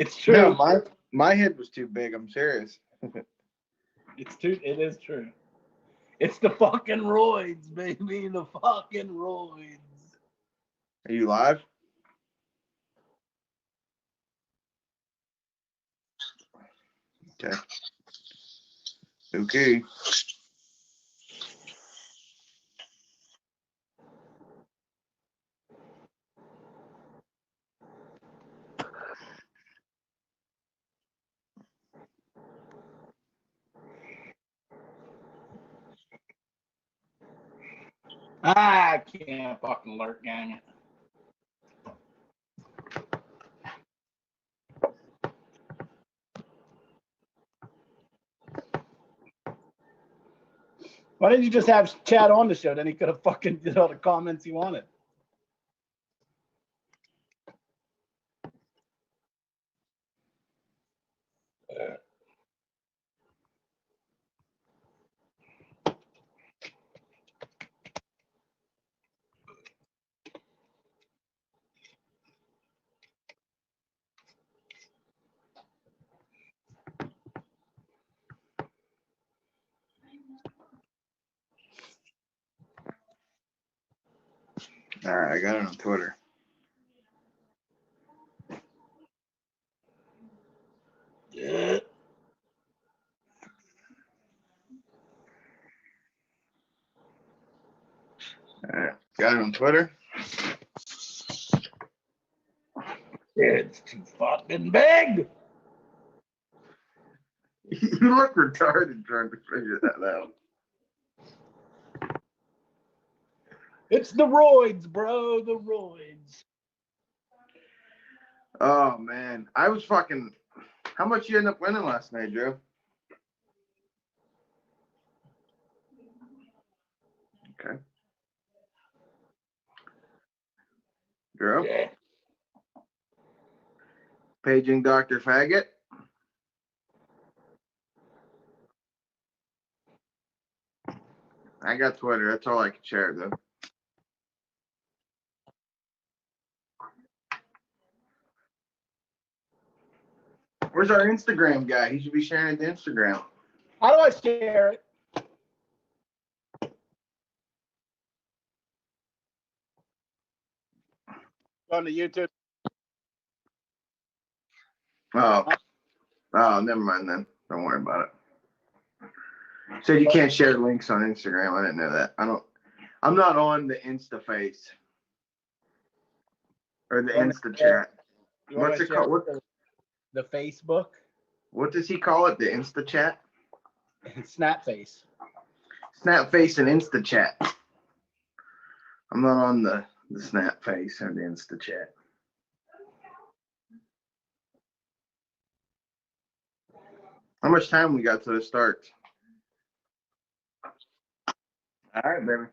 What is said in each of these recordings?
It's true. No, my head was too big. I'm serious. It is true. It's the fucking roids, baby. The fucking roids. Are you live? Okay. Okay. I can't fucking lurk, gang it. Why didn't you just have Chad on the show? Then he could have fucking did all the comments he wanted. All right, I got it on Twitter. Yeah. All right, got it on Twitter. It's too fucking big. You look retarded trying to figure that out. It's the roids, bro. The roids. Oh man, I was fucking. How much you end up winning last night, Joe? Okay. Joe? Yeah. Paging Dr. Faggot. I got Twitter. That's all I can share, though. Where's our Instagram guy? He should be sharing it to Instagram. How do I share it? On the YouTube. Oh, never mind then. Don't worry about it. Said you can't share links on Instagram. I didn't know that. I'm not on the Insta face or the Insta chat. What's it called? The Facebook. What does he call it? The Insta chat? Snap face. Snap face and Insta chat. I'm not on the Snap face or the Insta chat. How much time we got to the start? All right, baby.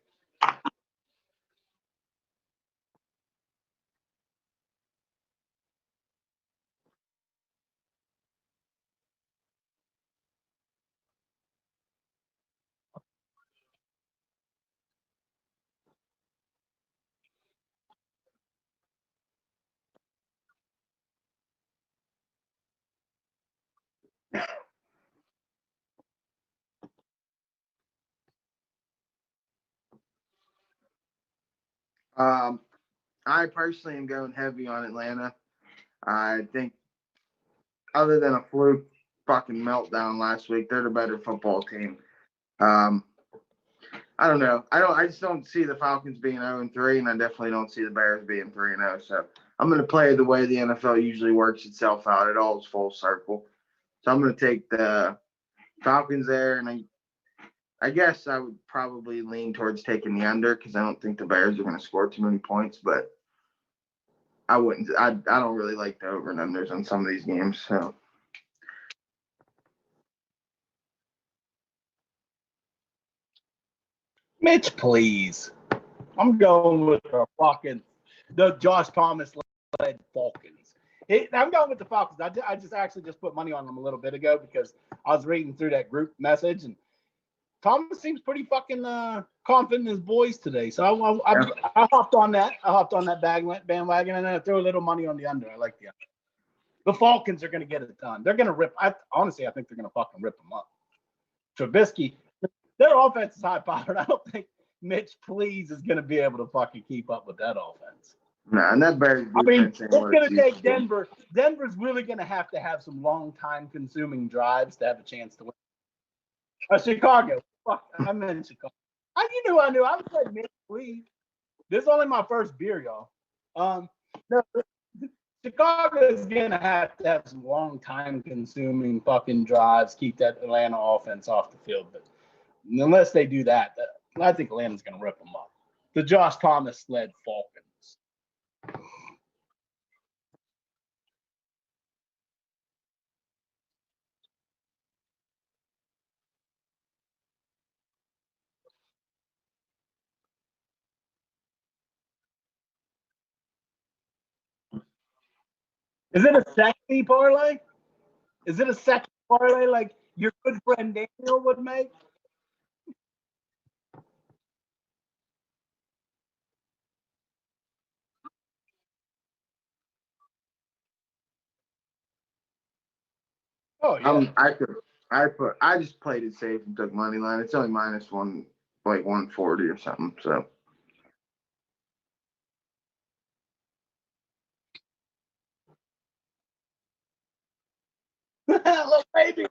I personally am going heavy on Atlanta. I think, other than a fluke fucking meltdown last week, they're the better football team. I don't know. I just don't see the Falcons being 0-3, and I definitely don't see the Bears being 3-0. So I'm going to play the way the NFL usually works itself out. It all is full circle. So I'm going to take the Falcons there, and I guess I would probably lean towards taking the under because I don't think the Bears are going to score too many points, but I wouldn't. I don't really like the over and unders on some of these games. So Mitch, please. I'm going with the Josh Thomas led Falcons. I'm going with the Falcons. I just actually just put money on them a little bit ago because I was reading through that group message, and Thomas seems pretty fucking confident in his boys today. So I hopped on that. I hopped on that bandwagon, and then I threw a little money on the under. I like the under. The Falcons are going to get it done. They're going to rip. Honestly, I think they're going to fucking rip them up. Trubisky, their offense is high powered. I don't think Mitch Please is going to be able to fucking keep up with that offense. Nah, and that Bears defense it's going to take Denver. Denver's really going to have some long time consuming drives to have a chance to win. Chicago. Fuck, I'm in Chicago. You knew I knew. I was like, Mitch Please. This is only my first beer, y'all. No, Chicago is going to have some long time consuming fucking drives, keep that Atlanta offense off the field. But unless they do that, I think Atlanta's going to rip them up. The Josh Thomas led Falcons. Is it a sexy parlay? Is it a sexy parlay like your good friend Daniel would make? Oh yeah. I just played it safe and took money line. It's only minus one, like 140 or something. So. Little baby.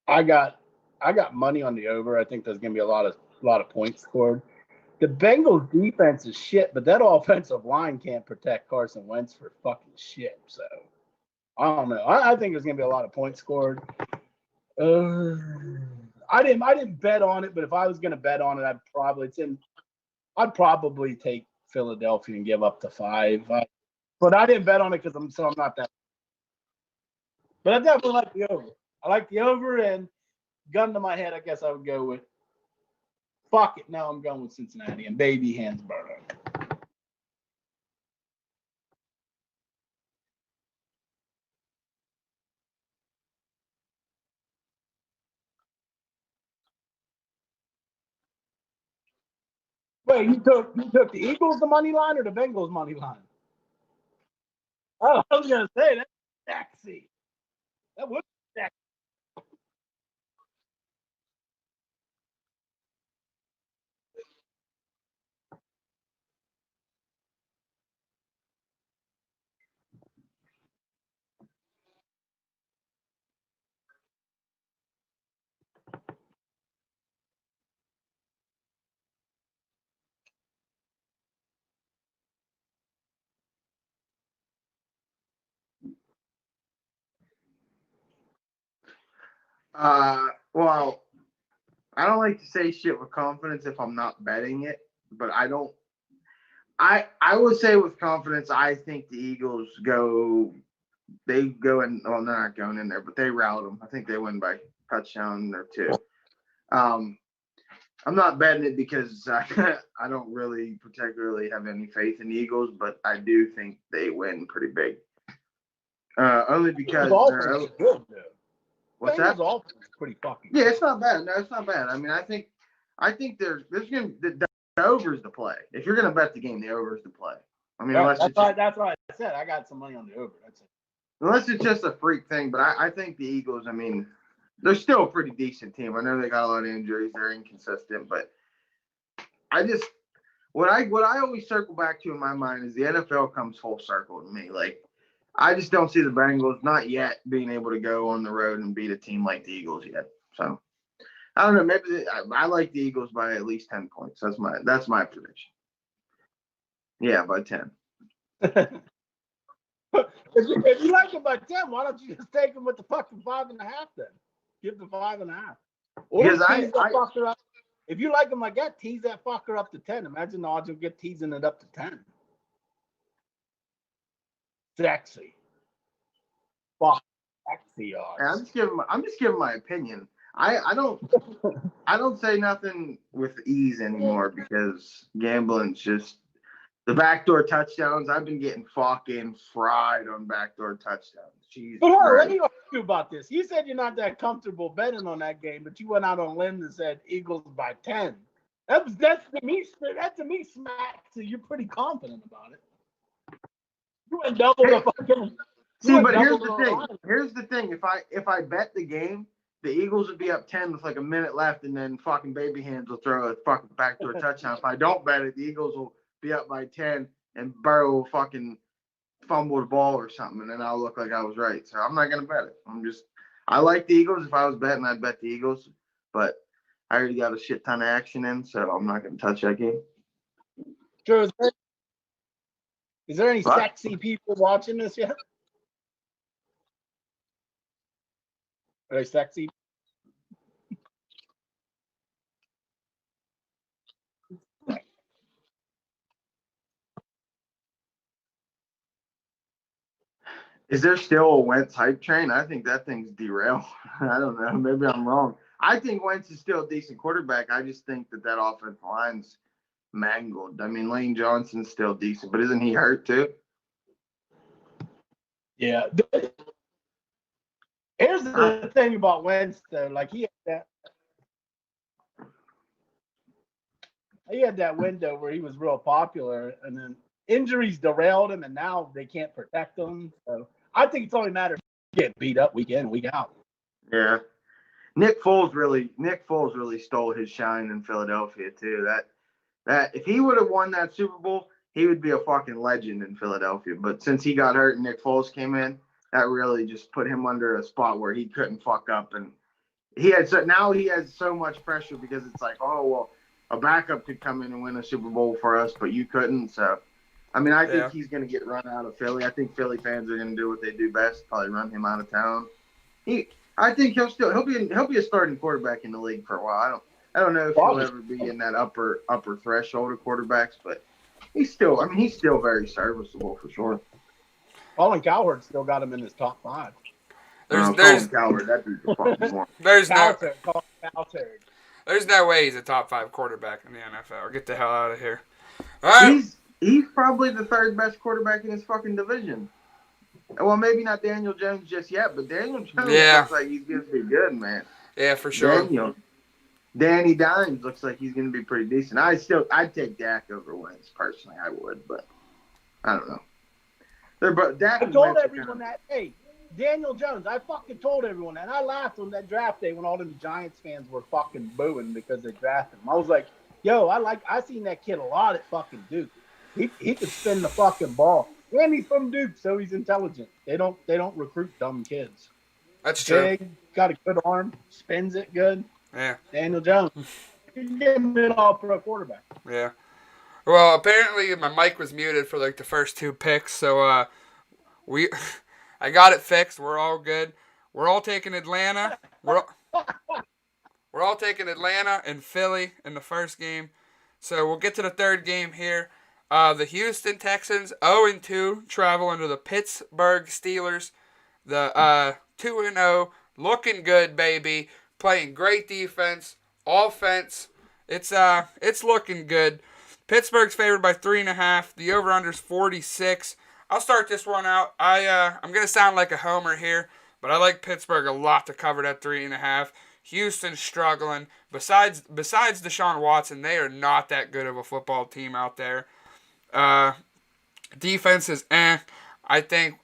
I got money on the over. I think there's gonna be a lot of points scored. The Bengals defense is shit, but that offensive line can't protect Carson Wentz for fucking shit. So I don't know. I think there's gonna be a lot of points scored. I didn't bet on it, but if I was gonna bet on it, I'd probably take Philadelphia and give up to 5. But I didn't bet on it because I'm not that. But I definitely like the over. I like the over, and gun to my head, I guess I would go with. Fuck it. Now I'm going with Cincinnati and baby Hansborough. Wait, you took the Eagles the money line or the Bengals money line? Oh, I was gonna say that's sexy. That would be sexy. Well, I don't like to say shit with confidence if I'm not betting it, but I don't. I would say with confidence, I think the Eagles go. They go in. Well, they're not going in there, but they rout them. I think they win by touchdown or 2. I'm not betting it because I don't really particularly have any faith in the Eagles, but I do think they win pretty big. Only because they're good, though. What's that? Offense is pretty fucking. Yeah, it's not bad. No, it's not bad. I mean, I think there's gonna the over's the play. If you're gonna bet the game, the over's the play. I mean, that's what I said. I got some money on the over. That's it. Unless it's just a freak thing, but I think the Eagles. I mean, they're still a pretty decent team. I know they got a lot of injuries. They're inconsistent, but I just what I always circle back to in my mind is the NFL comes full circle to me. Like, I just don't see the Bengals not yet being able to go on the road and beat a team like the Eagles yet. So I don't know. Maybe I like the Eagles by at least 10 points. That's my prediction. Yeah, by 10. If you like them by 10, why don't you just take them with the fucking 5.5 then? Give the 5.5. Or because if you like them like that, tease that fucker up to 10. Imagine the odds will get teasing it up to 10. Sexy. Fuck. Sexy odds. I'm just giving my opinion. I don't say nothing with ease anymore because gambling's just The backdoor touchdowns, I've been getting fucking fried on backdoor touchdowns. Jesus But hold on, let Christ. me ask you about this. You said you're not that comfortable betting on that game, but you went out on limb and said Eagles by 10. That's to me smacks. So you're pretty confident about it. You went double the fucking. See, but here's the thing. Here's the thing. If I bet the game, the Eagles would be up 10 with like a minute left, and then fucking baby hands will throw a fucking backdoor touchdown. If I don't bet it, the Eagles will be up by 10, and Burrow will fucking fumble the ball or something, and then I'll look like I was right. So I'm not gonna bet it. I like the Eagles. If I was betting, I'd bet the Eagles, but I already got a shit ton of action in, so I'm not gonna touch that game. Sure. Is there any sexy people watching this yet? Are they sexy? Is there still a Wentz hype train? I think that thing's derailed. I don't know. Maybe I'm wrong. I think Wentz is still a decent quarterback. I just think that offensive line's mangled. I mean, Lane Johnson's still decent, but isn't he hurt too? Yeah. Here's the thing about Wentz, though. Like he had that window where he was real popular, and then injuries derailed him, and now they can't protect him. So I think it's only a matter of getting beat up week in, week out. Yeah. Nick Foles really stole his shine in Philadelphia too. That if he would have won that Super Bowl, he would be a fucking legend in Philadelphia. But since he got hurt and Nick Foles came in, that really just put him under a spot where he couldn't fuck up. And now he has so much pressure because it's like, oh well, a backup could come in and win a Super Bowl for us, but you couldn't. So I mean, I think he's going to get run out of Philly. I think Philly fans are going to do what they do best, probably run him out of town. I think he'll be a starting quarterback in the league for a while. I don't know if he'll ever be in that upper threshold of quarterbacks, but he's still very serviceable for sure. Colin Cowherd still got him in his top 5. Colin Cowherd, that dude's a fucking more. There's no way he's a top 5 quarterback in the NFL. Get the hell out of here. All right. He's probably the 3rd best quarterback in his fucking division. Well, maybe not Daniel Jones just yet, but Daniel Jones looks like he's going to be good, man. Yeah, for sure. Danny Dimes looks like he's going to be pretty decent. I'd take Dak over Wentz personally. I would, but I don't know. Dak I told everyone that. Hey, Daniel Jones. I fucking told everyone that. And I laughed on that draft day when all them Giants fans were fucking booing because they drafted him. I was like, yo, I seen that kid a lot at fucking Duke. He could spin the fucking ball. And he's from Duke, so he's intelligent. They don't recruit dumb kids. That's true. Big, got a good arm, spins it good. Yeah. Daniel Jones. He's getting an all-pro quarterback. Yeah. Well, apparently my mic was muted for like the first 2 picks, so I got it fixed. We're all good. We're all taking Atlanta. We're all taking Atlanta and Philly in the first game. So we'll get to the 3rd game here. The Houston Texans 0-2 travel into the Pittsburgh Steelers. The 2-0, looking good, baby. Playing great defense, offense. It's looking good. Pittsburgh's favored by 3.5. The over/under's 46. I'll start this one out. I'm gonna sound like a homer here, but I like Pittsburgh a lot to cover that 3.5. Houston's struggling. Besides Deshaun Watson, they are not that good of a football team out there. Defense is I think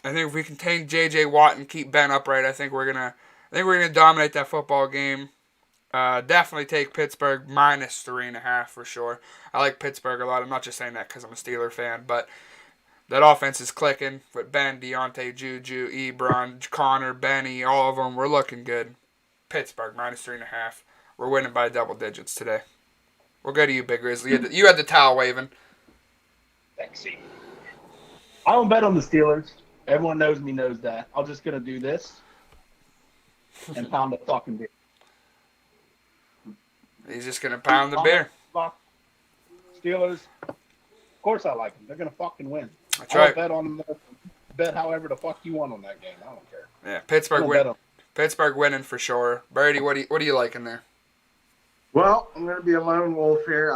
if we contain J.J. Watt and keep Ben upright, I think we're gonna dominate that football game. Definitely take Pittsburgh minus 3.5 for sure. I like Pittsburgh a lot. I'm not just saying that because I'm a Steeler fan, but that offense is clicking with Ben, Deontay, Juju, Ebron, Connor, Benny, all of them. We're looking good. Pittsburgh minus 3.5. We're winning by double digits today. We'll go to you, Big Grizzly. You had the towel waving. Sexy. I don't bet on the Steelers. Everyone knows that. I'm just gonna do this and pound a fucking beer. He's just gonna pound the beer. Steelers. Of course I like them. They're gonna fucking win. That's right. Bet on them. Bet however the fuck you want on that game. I don't care. Yeah, Pittsburgh win. Pittsburgh winning for sure. Brady, what do you like in there? Well, I'm going to be a lone wolf here.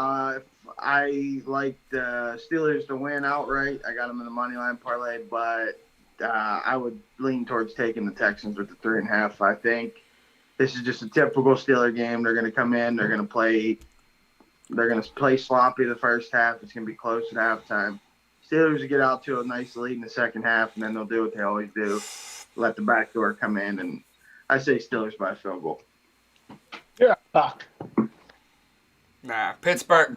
I like the Steelers to win outright. I got them in the money line parlay, but I would lean towards taking the Texans with the 3.5. I think this is just a typical Steeler game. They're going to come in. They're going to play sloppy the first half. It's going to be close at halftime. Steelers will get out to a nice lead in the second half, and then they'll do what they always do, let the back door come in, and I say Steelers by a field goal. Yeah, fuck. Nah, Pittsburgh.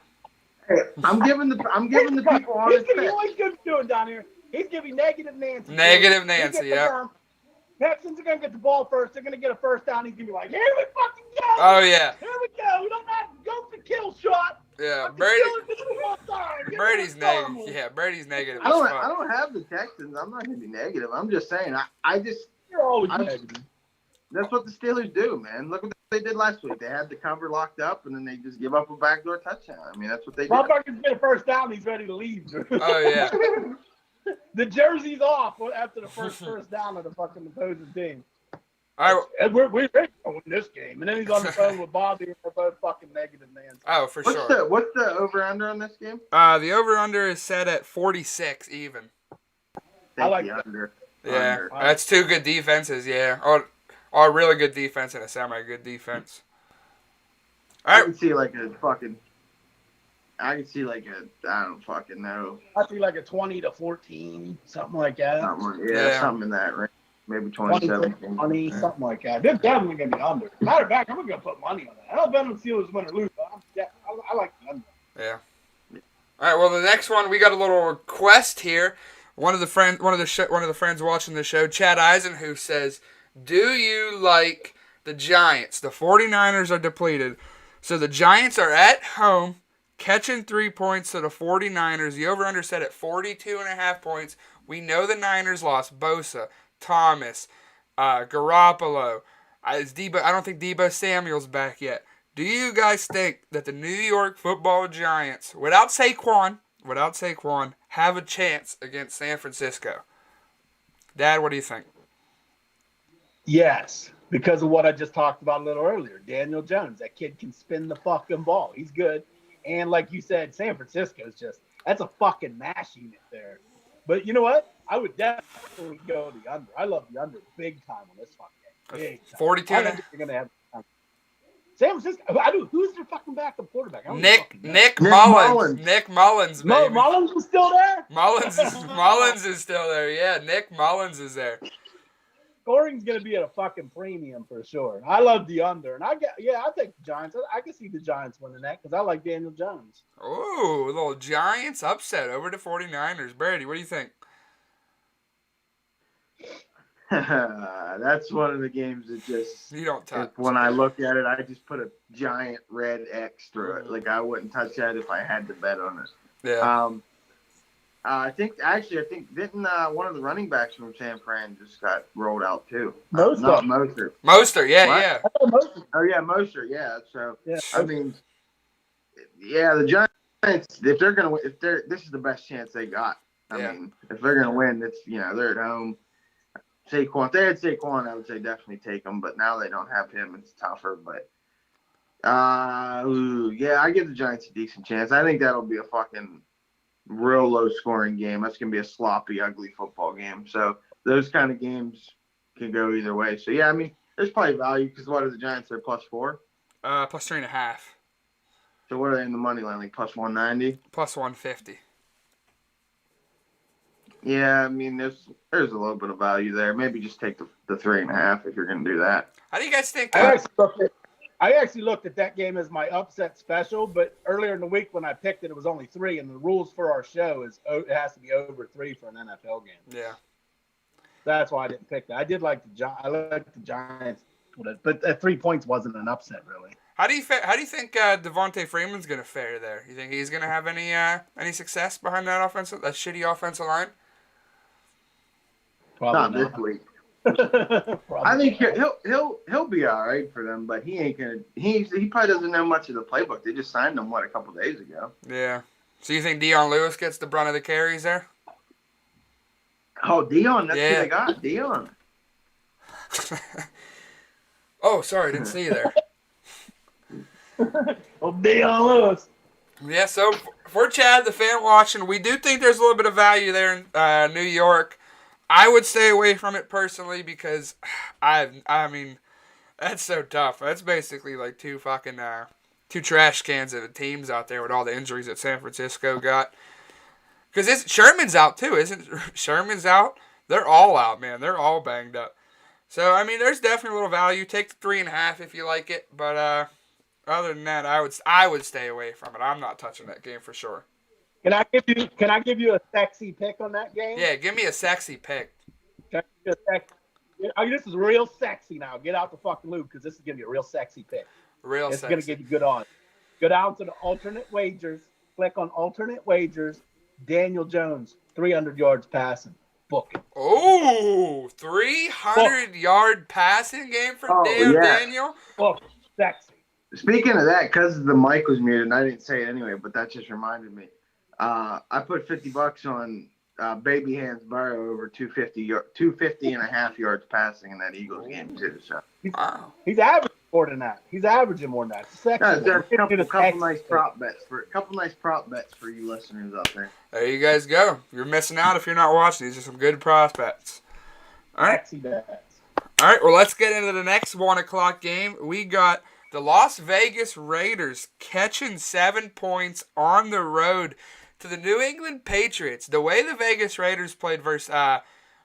Hey, I'm giving the people on He's this giving bet. you what he's good doing down here. He's giving negative Nancy. Negative Nancy, yeah. Texans are going to get the ball first. They're going to get a first down. He's going to be like, here we fucking go. Oh, yeah. Here we go. We don't have to go for kill shot. Yeah, Fucking Brady. Steelers get the ball started. Get Brady's the ball negative. started. Yeah, Brady's negative. I as fuck. don't have the Texans. I'm not going to be negative. I'm just saying. I just You're always I'm- negative. that's what the Steelers do, man. Look what they did last week. They had the cover locked up, and then they just give up a backdoor touchdown. I mean, that's what they do. Motherfuckers get a first down. He's ready to leave. Oh, yeah. The jersey's off after the first down of the fucking opposing team. All right. And we're ready to win this game. And then he's on the phone with Bobby, and they're both fucking negative Nancy. Oh, for sure. What's the over-under on this game? The over-under is set at 46 even. I like the that. under. Yeah, Under. that's two good defenses, yeah. Or really good defense and a semi-good defense. All I right. can see like a I don't fucking know. I feel like a 20-14, something like that. Something in that range. Maybe 20, 27. 20, something like that. They're definitely going to be under. Matter of fact, I'm going to put money on that. I don't bet on the Steelers win or lose, but I like the under. Yeah. All right. Well, the next one we got a little request here. One of the friends watching the show, Chad Eisen, who says, "Do you like the Giants? The 49ers are depleted, so the Giants are at home catching 3 points to the 49ers. The over/under set at 42.5 points. We know the Niners lost Bosa, Thomas, Garoppolo. I don't think Debo Samuel's back yet. Do you guys think that the New York Football Giants, without Saquon, have a chance against San Francisco?" Dad, what do you think? Yes, because of what I just talked about a little earlier. Daniel Jones, that kid can spin the fucking ball. He's good. And like you said, San Francisco's that's a fucking mash unit there. But you know what? I would definitely go the under. I love the under big time on this fucking game. Big time. 42 I and don't think they're going to have San Francisco. Who's their fucking backup quarterback? I don't Nick fucking know. Mullins. Nick Mullins, baby. Mullins is still there? Mullins is still there. Yeah, Nick Mullins is there. Scoring's going to be at a fucking premium for sure. I love the under. And I think the Giants. I can see the Giants winning that because I like Daniel Jones. Ooh, a little Giants upset over the 49ers. Brady, what do you think? That's one of the games that just You don't touch. when I look at it, I just put a giant red X through it. Like I wouldn't touch that if I had to bet on it. Yeah. I think didn't one of the running backs from San Fran just got rolled out too? Mostert. Not Mostert. Mostert, yeah, What? yeah. Oh yeah, Mostert. Yeah. So Yeah. I mean, yeah, the Giants. If they're gonna, this is the best chance they got. I Yeah. mean, if they're gonna win, it's they're at home. Saquon. If they had Saquon, I would say definitely take them. But now they don't have him. It's tougher. But yeah, I give the Giants a decent chance. I think that'll be a fucking real low scoring game. That's gonna be a sloppy, ugly football game. So those kind of games can go either way. So yeah, I mean, there's probably value because what are the Giants? They're +4. Plus 3.5. So what are they in the money line? Like +190. Plus 150. Yeah, I mean, there's a little bit of value there. Maybe just take the 3.5 if you're gonna do that. How do you guys think? I actually looked at that game as my upset special, but earlier in the week when I picked it, it was only 3, and the rules for our show is it has to be over 3 for an NFL game. Yeah. That's why I didn't pick that. I did like the Giants, but 3 points wasn't an upset really. How do you think Devontae Freeman's gonna fare there? You think he's gonna have any success behind that shitty offensive line? Not Probably this week. Probably I think not. he'll be all right for them, but he ain't gonna. He probably doesn't know much of the playbook. They just signed him a couple days ago. Yeah. So you think Dion Lewis gets the brunt of the carries there? Oh, Dion, that's Yeah. who they got. Dion. Oh, sorry, didn't see you there. Oh, Deion Lewis. Yeah, so for Chad, the fan watching, we do think there's a little bit of value there in New York. I would stay away from it personally because I mean, that's so tough. That's basically like two trash cans of teams out there with all the injuries that San Francisco got. Because Sherman's out too, isn't Sherman's out? They're all out, man. They're all banged up. So I mean, there's definitely a little value. Take the 3.5 if you like it, but other than that, I would stay away from it. I'm not touching that game for sure. Can I give you a sexy pick on that game? Yeah, give me a sexy pick. Can I give you a sexy, this is real sexy now. Get out the fucking loop because this is gonna be a real sexy pick. Real It's sexy. gonna give you good odds. Go down to the alternate wagers. Click on alternate wagers. Daniel Jones, 300 yards passing. Book it. Oh, 300-yard passing game from Daniel. Book it. Sexy. Speaking of that, because the mic was muted, and I didn't say it anyway, but that just reminded me. I put $50 on Baby Hands Burrow over 250 and a half yards passing in that Eagles game too. So He's averaging more than that. He's averaging more than that. It's sexy. no, there's a couple nice prop bets for you listeners out there. There you guys go. You're missing out if you're not watching. These are some good prospects. All right. Sexy bets. All right, well, let's get into the next 1 o'clock game. We got the Las Vegas Raiders catching 7 points on the road to the New England Patriots. The way the Vegas Raiders played versus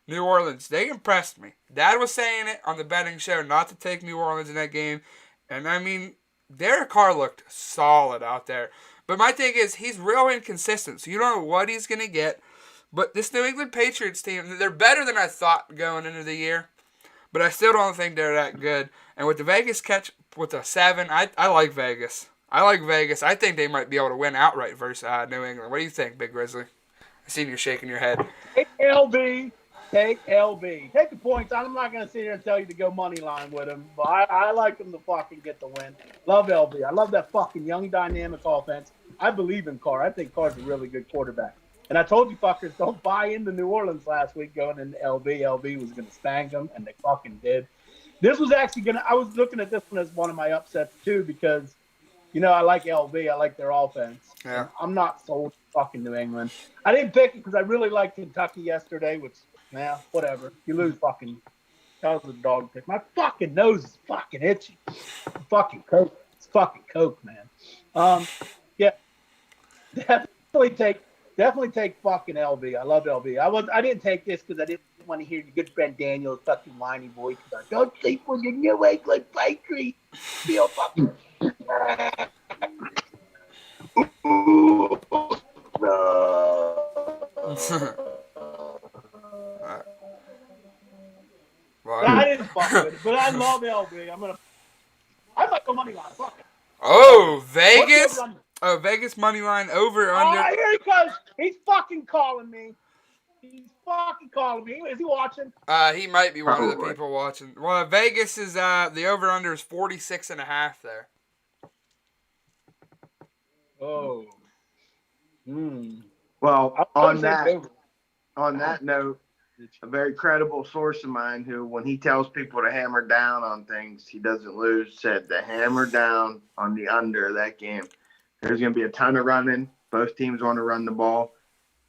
New Orleans, they impressed me. Dad was saying it on the betting show not to take New Orleans in that game. And, I mean, Derek Carr looked solid out there. But my thing is, he's real inconsistent, so you don't know what he's going to get. But this New England Patriots team, they're better than I thought going into the year. But I still don't think they're that good. And with the Vegas catch with a 7, I like Vegas. I think they might be able to win outright versus New England. What do you think, Big Grizzly? I seen you shaking your head. Take LB. Take LB. Take the points. I'm not going to sit here and tell you to go money line with him, but I like him to fucking get the win. Love LB. I love that fucking young, dynamic offense. I believe in Carr. I think Carr's a really good quarterback. And I told you fuckers, don't buy into New Orleans last week going into LB. LB was going to spank them, and they fucking did. This was actually I was looking at this one as one of my upsets, too, because, I like LB. I like their offense. Yeah. I'm not sold to fucking New England. I didn't pick it because I really liked Kentucky yesterday, which, whatever. You lose fucking. That was a dog pick. My fucking nose is fucking itchy. Fucking Coke. It's fucking Coke, man. Yeah. Definitely take fucking LB. I love LB. I didn't take this because I didn't want to hear your good friend Daniel's fucking whiny voice. Like, don't sleep when you're New England Patriots. Feel fucking. I didn't fuck with it, but I love LB. I might go money line. Fuck it. Oh, Vegas. Oh, Vegas money line over under. Oh, here he goes. He's fucking calling me. Is he watching? He might be one of the people watching. Well, Vegas is the over under is 46.5 there. Oh. Well, on that note, a very credible source of mine who, when he tells people to hammer down on things he doesn't lose, said to hammer down on the under of that game. There's going to be a ton of running. Both teams want to run the ball.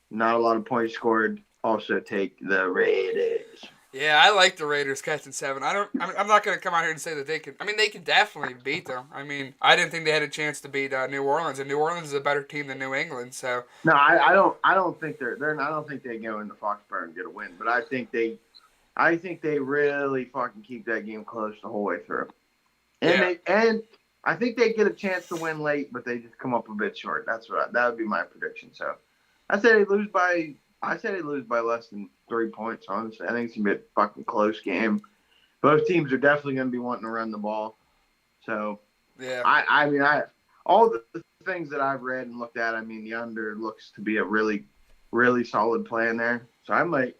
Not a lot of points scored. Also take the Raiders. Yeah, I like the Raiders catching 7. I'm not going to come out here and say that they can. I mean, they can definitely beat them. I mean, I didn't think they had a chance to beat New Orleans, and New Orleans is a better team than New England. So no, I don't think I don't think they go into Foxborough and get a win. But I think they really fucking keep that game close the whole way through. And I think they get a chance to win late, but they just come up a bit short. That would be my prediction. So I say they lose by less than 3 points, honestly. I think it's going to be a fucking close game. Both teams are definitely going to be wanting to run the ball. So, yeah. All the things that I've read and looked at, the under looks to be a really, really solid play in there. So I might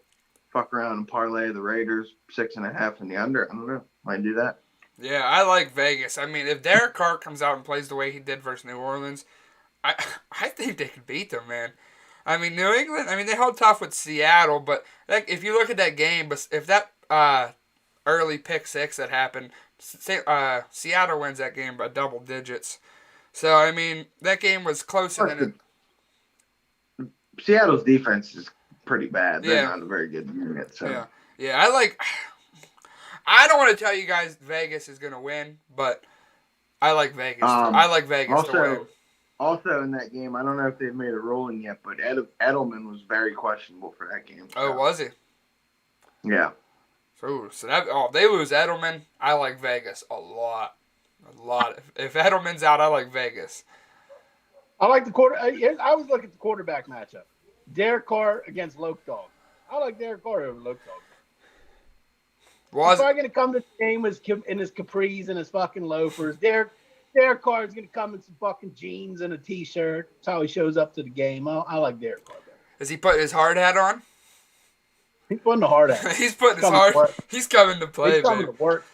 fuck around and parlay the Raiders 6.5 in the under. I don't know. Might do that. Yeah, I like Vegas. I mean, if Derek Carr comes out and plays the way he did versus New Orleans, I think they can beat them, man. I mean, New England, they held tough with Seattle, but if you look at that game, if that early pick 6 that happened, Seattle wins that game by double digits. So, I mean, that game was closer than it. Seattle's defense is pretty bad. They're Yeah. not a very good unit. So. Yeah. Yeah, I don't want to tell you guys Vegas is going to win, but I like Vegas. I like Vegas to win. Also in that game, I don't know if they've made a ruling yet, but Edelman was very questionable for that game. So. Oh, was he? Yeah. So if they lose Edelman, I like Vegas a lot. If Edelman's out, I like Vegas. I like the quarter. I always look at the quarterback matchup. Derek Carr against Loke Dog. I like Derek Carr over Loke Dog. He's probably going to come to the game in his capris and his fucking loafers. Derek Carr is going to come in some fucking jeans and a t-shirt. That's how he shows up to the game. I like Derek Carr better. Is he putting his hard hat on? He's putting the hard hat. He's putting his hard. He's coming to play. He's coming to work.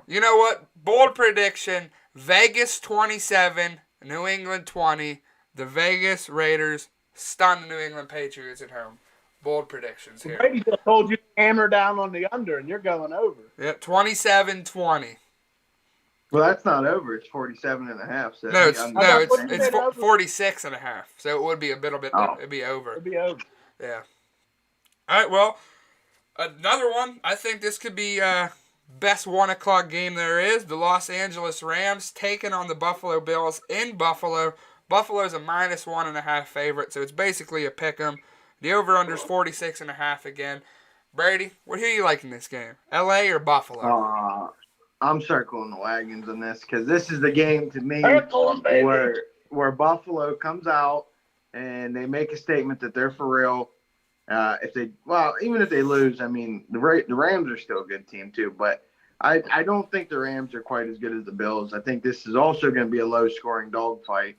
You know what? Bold prediction: Vegas 27, New England 20. The Vegas Raiders stun the New England Patriots at home. Bold predictions here. Brady just told you to hammer down on the under, and you're going over. Yep, 27-20. Well, that's not over. It's 47.5. So it's 46.5. So it would be a little bit. Oh. It'd be over. It'd be over. Yeah. All right. Well, another one. I think this could be best 1:00 game there is. The Los Angeles Rams taking on the Buffalo Bills in Buffalo. Buffalo's a -1.5 favorite, so it's basically a pick 'em. The over/under is 46.5 again. Brady, who are you liking this game? LA or Buffalo? I'm circling the wagons on this because this is the game to me where Buffalo comes out and they make a statement that they're for real. Even if they lose, I mean the Rams are still a good team too, but I don't think the Rams are quite as good as the Bills. I think this is also going to be a low-scoring dogfight,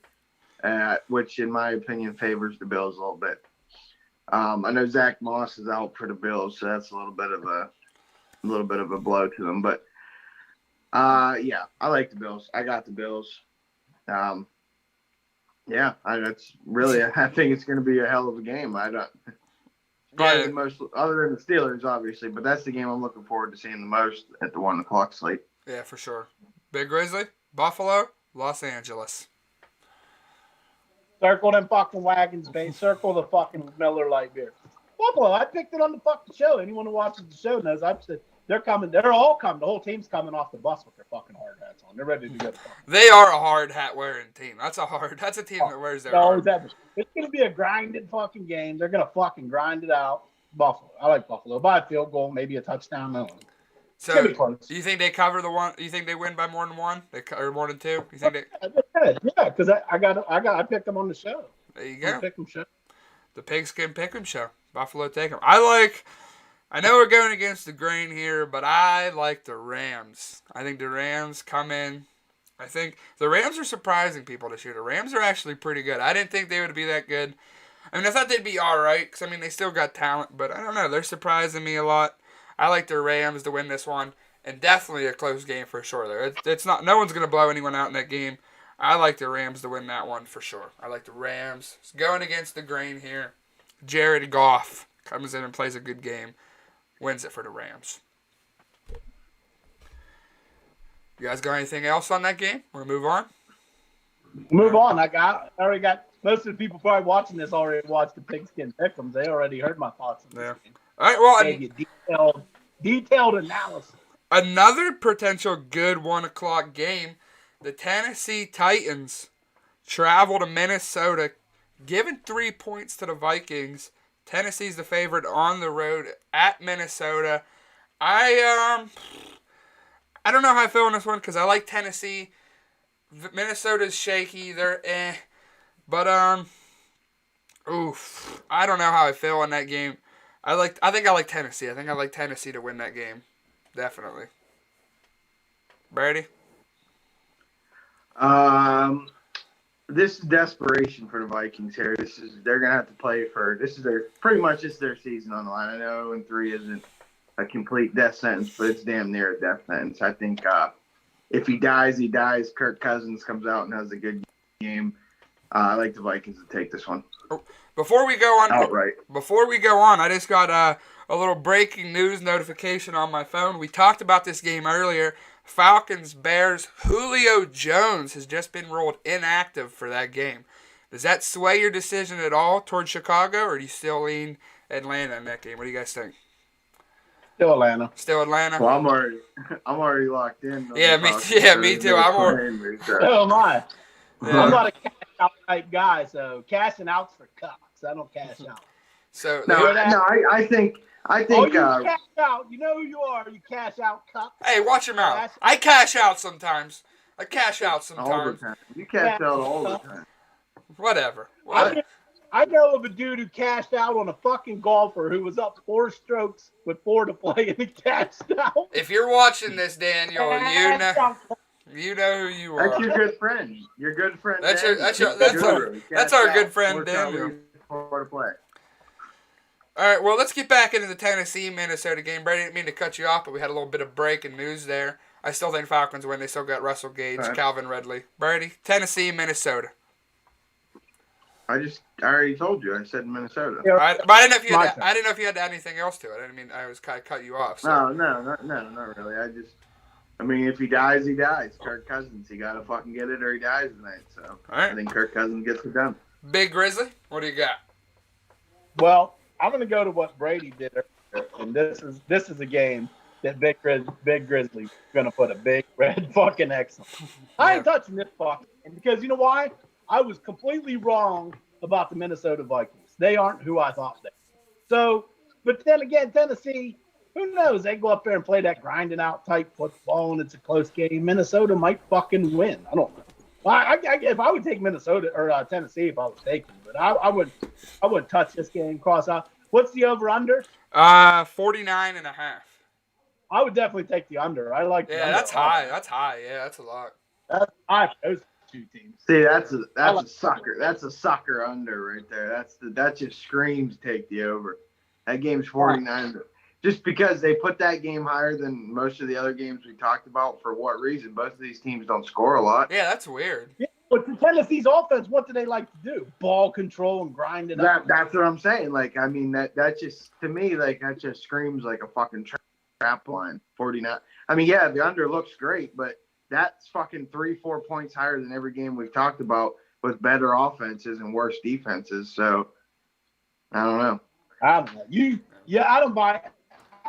which in my opinion favors the Bills a little bit. I know Zach Moss is out for the Bills, so that's a little bit of a blow to them. But I like the Bills. I got the Bills. I think it's going to be a hell of a game. Probably the most, other than the Steelers, obviously, but that's the game I'm looking forward to seeing the most at the 1:00 slate. Yeah, for sure. Big Grizzly, Buffalo, Los Angeles. Circle them fucking wagons, babe. Circle the fucking Miller Lite beer. Buffalo, I picked it on the fucking show. Anyone who watches the show knows I've said they're coming. They're all coming. The whole team's coming off the bus with their fucking hard hats on. They're ready to go. They are a hard hat wearing team. That's a team that wears their hard. It's going to be a grinded fucking game. They're going to fucking grind it out. Buffalo. I like Buffalo. By a field goal, maybe a touchdown. No. So, you think they cover the one? You think they win by more than one? Or more than two? You think they? Yeah, because I picked them on the show. There you go. Pick 'em show. The Pigskin Pick'em show. Buffalo take them. I know we're going against the grain here, but I like the Rams. I think the Rams come in. I think the Rams are surprising people this year. The Rams are actually pretty good. I didn't think they would be that good. I mean, I thought they'd be all right because, I mean, they still got talent, but I don't know. They're surprising me a lot. I like the Rams to win this one, and definitely a close game for sure. There, it's not. No one's going to blow anyone out in that game. I like the Rams to win that one for sure. I like the Rams. It's going against the grain here. Jared Goff comes in and plays a good game. Wins it for the Rams. You guys got anything else on that game? We're going to move on? Move on. I already got most of the people probably watching this already watched the Pigskin Pick'ems. They already heard my thoughts on this game. All right, well, detailed analysis. Another potential good 1:00 game. The Tennessee Titans travel to Minnesota, giving 3 points to the Vikings. Tennessee's the favorite on the road at Minnesota. I don't know how I feel on this one because I like Tennessee. Minnesota's shaky. They're but I don't know how I feel on that game. I think I like Tennessee. I think I like Tennessee to win that game. Definitely. Brady? This is desperation for the Vikings here. They're gonna have to play for. This is their season on the line. I know 0-3 isn't a complete death sentence, but it's damn near a death sentence. I think if he dies, he dies. Kirk Cousins comes out and has a good game. I like the Vikings to take this one. Before we go on, outright. Before we go on, I just got a little breaking news notification on my phone. We talked about this game earlier. Falcons, Bears, Julio Jones has just been ruled inactive for that game. Does that sway your decision at all towards Chicago, or do you still lean Atlanta in that game? What do you guys think? Still Atlanta. Still Atlanta? Well, I'm already locked in. Yeah, me too. Yeah, me too. I'm more. So am I. Yeah. I'm not a cash out type guy, so cashing out's for cucks. I don't cash out. So I think Oh, you cash out. You know who you are. You cash out cucks. hey, watch your mouth. I cash out sometimes. all the time. You cash out all the time. Whatever. I know of a dude who cashed out on a fucking golfer who was up 4 strokes with 4 to play and he cashed out. If you're watching this, Daniel, you know who you are. That's your good friend. Your good friend. That's Daniel. that's our good friend Daniel. To play. All right, well, let's get back into the Tennessee-Minnesota game. Brady, didn't mean to cut you off, but we had a little bit of breaking news there. I still think Falcons win. They still got Russell Gage, right. Calvin Ridley. Brady, Tennessee-Minnesota. I already told you. I said Minnesota. But I didn't know if you had anything else to it. I didn't mean I was kind of cut you off. So. No, not really. I mean, if he dies, he dies. Kirk Cousins, he gotta fucking get it, or he dies tonight. So right. I think Kirk Cousins gets it done. Big Grizzly, what do you got? Well, I'm going to go to what Brady did earlier, and this is a game that Big Grizzly's going to put a big red fucking X on. I ain't touching this fucking game because you know why? I was completely wrong about the Minnesota Vikings. They aren't who I thought they were. So, but then again, Tennessee, who knows? They go up there and play that grinding out type football, and it's a close game. Minnesota might fucking win. I don't know. If I would take Minnesota or Tennessee, if I was taking, but I wouldn't touch this game. Cross out. What's the over under? 49.5. I would definitely take the under. I like. Yeah, that's high. That's high. Yeah, that's a lot. That's high for those 2 teams. See, that's a sucker. That's a sucker under right there. That just screams take the over. That game's 49. Just because they put that game higher than most of the other games we talked about, for what reason? Both of these teams don't score a lot. Yeah, that's weird. Yeah, but the Tennessee's offense, what do they like to do? Ball control and grind it up. That's what I'm saying. Like, I mean, that just, to me, like, that just screams like a fucking trap line. 49. I mean, yeah, the under looks great, but that's fucking 3-4 points higher than every game we've talked about with better offenses and worse defenses. So, I don't know. I don't know. I don't buy it.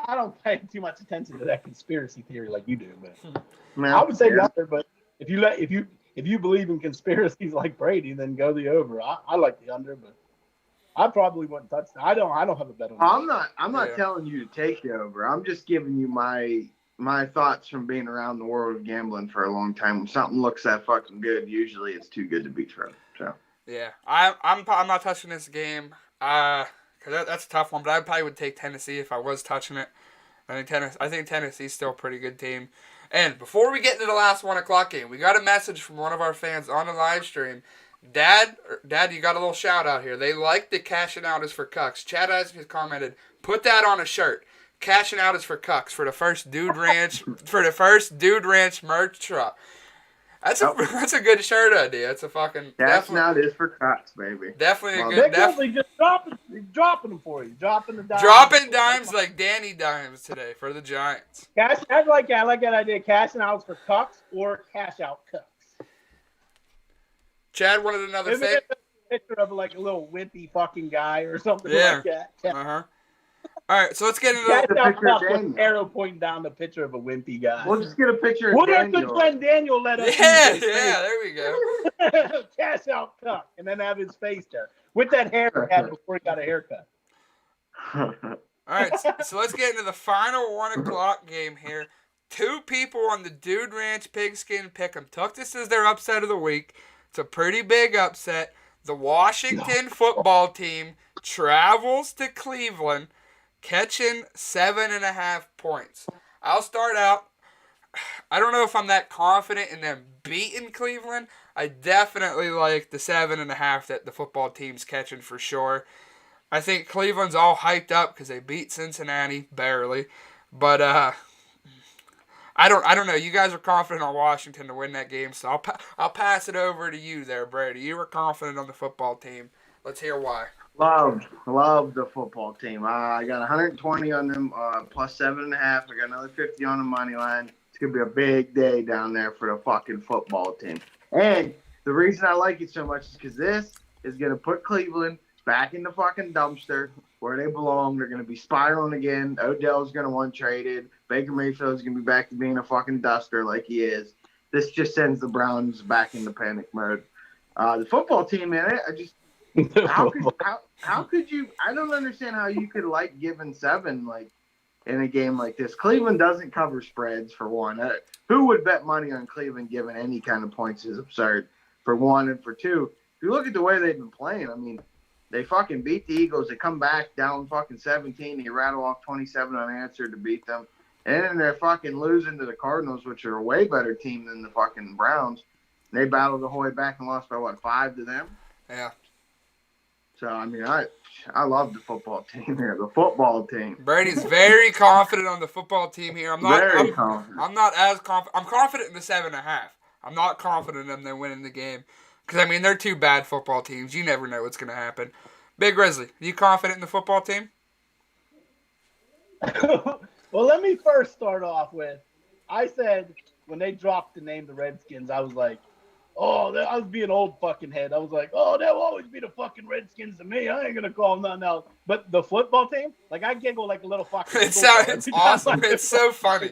I don't pay too much attention to that conspiracy theory like you do, but I would say the under. But if you believe in conspiracies like Brady, then go the over. I like the under, but I probably wouldn't touch that. I don't have a bet on that. I'm not telling you to take the over. I'm just giving you my thoughts from being around the world of gambling for a long time. When something looks that fucking good, usually it's too good to be true. So yeah, I'm not touching this game. That's a tough one, but I probably would take Tennessee if I was touching it. I think Tennessee's still a pretty good team. And before we get into the last 1 o'clock game, we got a message from one of our fans on the live stream. Dad, you got a little shout out here. They like the cashing out is for cucks. Chad has commented, put that on a shirt. Cashing out is for cucks for the first Dude Ranch merch drop. That's a good shirt idea. It's a fucking cashing out is for cucks, baby. Definitely a They're good. definitely just dropping them for you. Dropping the dimes. Dropping dimes like Danny Dimes today for the Giants. I like that idea. Cashing out is for cucks or cash out cucks. Chad wanted another thing. Picture of like a little wimpy fucking guy or something like that. All right, so let's get into the picture of Daniel. Arrow pointing down the picture of a wimpy guy. We'll just get a picture of Daniel. What our good friend Daniel let us there we go. Cash out cuck, and then have his face there. With that hair he had before he got a haircut. All right, so let's get into the final 1 o'clock game here. 2 people on the Dude Ranch Pigskin Pick'em took this as their upset of the week. It's a pretty big upset. The Washington football team travels to Cleveland, catching 7.5 points. I'll start out. I don't know if I'm that confident in them beating Cleveland. I definitely like the 7.5 that the football team's catching for sure. I think Cleveland's all hyped up because they beat Cincinnati barely, but I don't know. You guys are confident on Washington to win that game, so I'll pass it over to you there, Brady. You were confident on the football team. Let's hear why. Love the football team. I got 120 on them, plus 7.5. I got another 50 on the money line. It's going to be a big day down there for the fucking football team. And the reason I like it so much is because this is going to put Cleveland back in the fucking dumpster where they belong. They're going to be spiraling again. Odell's going to want traded. Baker Mayfield's going to be back to being a fucking duster like he is. This just sends the Browns back into panic mode. The football team, man, how could you? I don't understand how you could like giving 7 like in a game like this. Cleveland doesn't cover spreads for one. Who would bet money on Cleveland giving any kind of points is absurd for one, and for two. If you look at the way they've been playing, I mean, they fucking beat the Eagles. They come back down fucking 17. They rattle off 27 unanswered to beat them. And then they're fucking losing to the Cardinals, which are a way better team than the fucking Browns. They battled the whole way back and lost by, 5 to them? Yeah. So, I mean, I love the football team here. The football team. Brady's very confident on the football team here. I'm not confident. I'm not as confident. I'm confident in the 7.5. I'm not confident in them winning the game. Because, I mean, they're 2 bad football teams. You never know what's going to happen. Big Grizzly, are you confident in the football team? Well, let me first start off with, I said when they dropped the name the Redskins, I was like, oh, I was being old fucking head. I was like, oh, they'll always be the fucking Redskins to me. I ain't going to call them nothing else. But the football team, like, I giggle like a little fucking. It's awesome. It's so funny.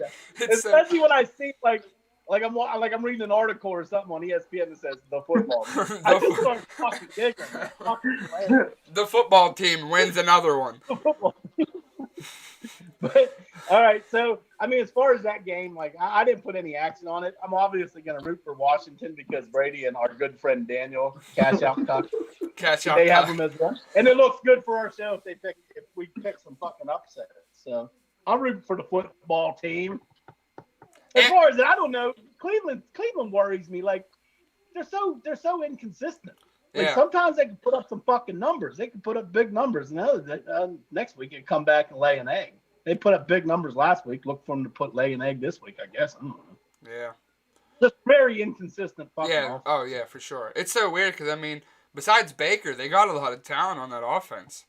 Especially when I see, like I'm reading an article or something on ESPN that says the football team. I just start fucking giggling. The football team wins another one. The football team. But all right, so I mean, as far as that game, like I didn't put any action on it. I'm obviously going to root for Washington because Brady and our good friend Daniel cash out. They have them as well, and it looks good for our show if we pick some fucking upsets. So I'm rooting for the football team. As far as I don't know, Cleveland worries me. Like they're so inconsistent. Like sometimes they can put up some fucking numbers. They can put up big numbers. And next week they come back and lay an egg. They put up big numbers last week. Look for them to lay an egg this week, I guess. I don't know. Yeah. Just very inconsistent fucking offense. Oh, yeah, for sure. It's so weird because, I mean, besides Baker, they got a lot of talent on that offense.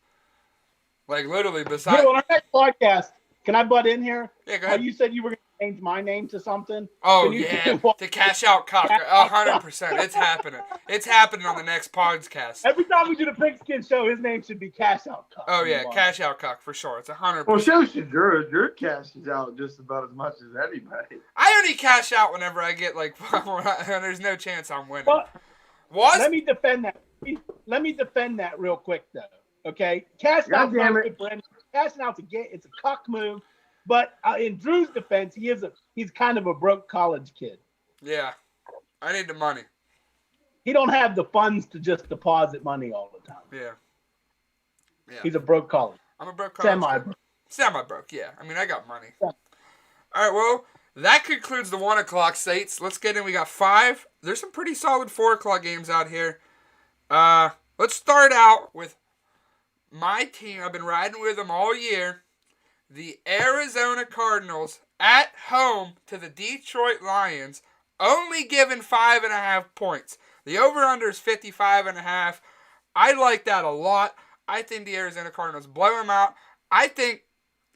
Like, literally, besides... Yeah, on our next podcast, can I butt in here? Yeah, go ahead. You said you were going to change my name to something. Oh, yeah, to cash out cock. 100%. It's happening. It's happening on the next podcast. Every time we do the Pigskin show, his name should be Cash Out Cock. Oh, yeah, Cash Out Cock, for sure. It's 100%. Well, so should Drew. Drew cashes out just about as much as anybody. I only cash out whenever I get, like, there's no chance I'm winning. But let me defend that. Let me defend that real quick, though. Okay? Cashing out's it's a cock move. But in Drew's defense, he's kind of a broke college kid. Yeah, I need the money. He don't have the funds to just deposit money all the time. Yeah. He's a broke college. I'm a broke college. Semi-broke, yeah. I mean, I got money. Yeah. All right, well, that concludes the 1 o'clock states. Let's get in. We got 5. There's some pretty solid 4 o'clock games out here. Let's start out with my team. I've been riding with them all year. The Arizona Cardinals at home to the Detroit Lions, only given 5.5 points. The over-under is 55.5. I like that a lot. I think the Arizona Cardinals blow them out. I think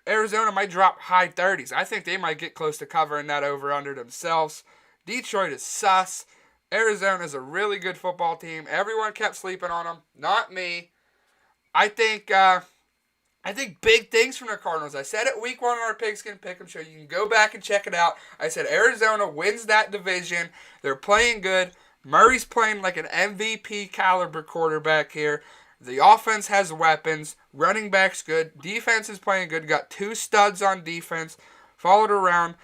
Arizona might drop high 30s. I think they might get close to covering that over-under themselves. Detroit is sus. Arizona is a really good football team. Everyone kept sleeping on them. Not me. I think big things from the Cardinals. I said it week 1 on our Pigskin Pick'em show. You can go back and check it out. I said Arizona wins that division. They're playing good. Murray's playing like an MVP caliber quarterback here. The offense has weapons. Running back's good. Defense is playing good. Got 2 studs on defense. Followed around.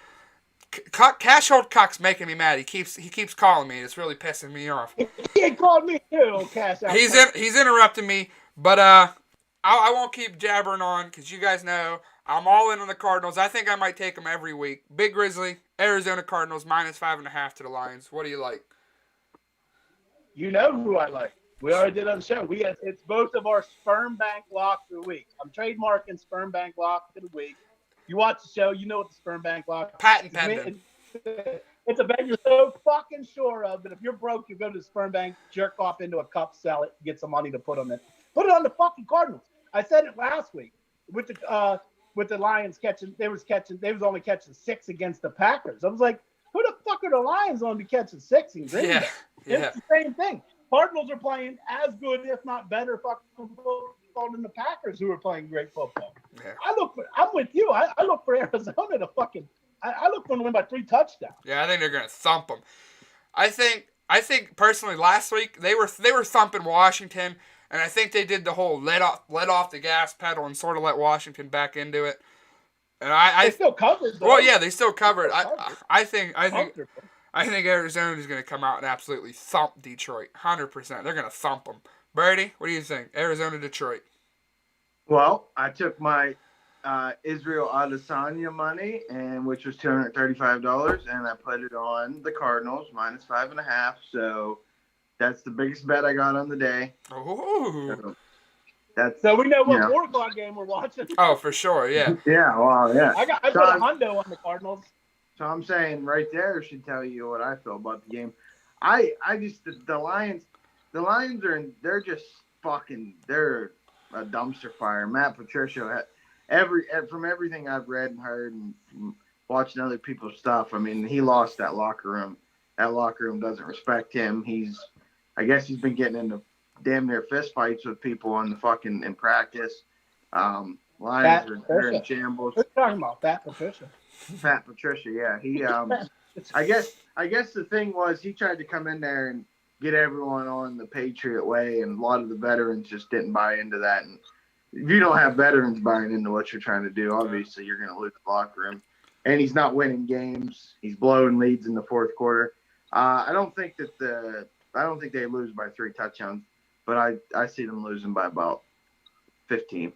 Cash Hold Cock's making me mad. He keeps calling me. It's really pissing me off. He called me too, Cash Out. He's interrupting me, but I won't keep jabbering on because you guys know I'm all in on the Cardinals. I think I might take them every week. Big Grizzly, Arizona Cardinals -5.5 to the Lions. What do you like? You know who I like. We already did on the show. It's both of our Sperm Bank locks of the week. I'm trademarking Sperm Bank lock of the week. You watch the show, you know what the Sperm Bank lock. Patent pending. It's a bet you're so fucking sure of that if you're broke, you go to the Sperm Bank, jerk off into a cup, sell it, get some money to put on it. Put it on the fucking Cardinals. I said it last week with the with the Lions they was only catching 6 against the Packers. I was like, who the fuck are the Lions going to be catching 6 in Green Bay? Yeah. It's the same thing. Cardinals are playing as good, if not better, fucking football than the Packers, who are playing great football. Yeah. I'm with you. I look for Arizona to fucking. I look for them to win by 3 touchdowns. Yeah, I think they're gonna thump them. I think personally last week they were thumping Washington, and I think they did the whole let off the gas pedal and sort of let Washington back into it. And they still covered. Though. Well, yeah, they still covered. I think Arizona is going to come out and absolutely thump Detroit, 100%. They're going to thump them. Brady, what do you think? Arizona, Detroit. Well, I took my Israel Adesanya money, which was $235, and I put it on the Cardinals -5.5. So that's the biggest bet I got on the day. Oh. So we know what 4 o'clock game we're watching. Oh, for sure, yeah. Yeah, well, yeah. I put a hundo on the Cardinals. So I'm saying right there should tell you what I feel about the game. I just the Lions they're just fucking they're a dumpster fire. Matt Patricia from everything I've read and heard and watching other people's stuff, I mean, he lost that locker room. That locker room doesn't respect him. I guess he's been getting into damn near fist fights with people in practice. Lions are in shambles. What are you talking about? Fat Patricia, yeah. He I guess the thing was he tried to come in there and get everyone on the Patriot way, and a lot of the veterans just didn't buy into that. And if you don't have veterans buying into what you're trying to do, obviously you're going to lose the locker room. And he's not winning games. He's blowing leads in the fourth quarter. I don't think they lose by 3 touchdowns, but I see them losing by about 15.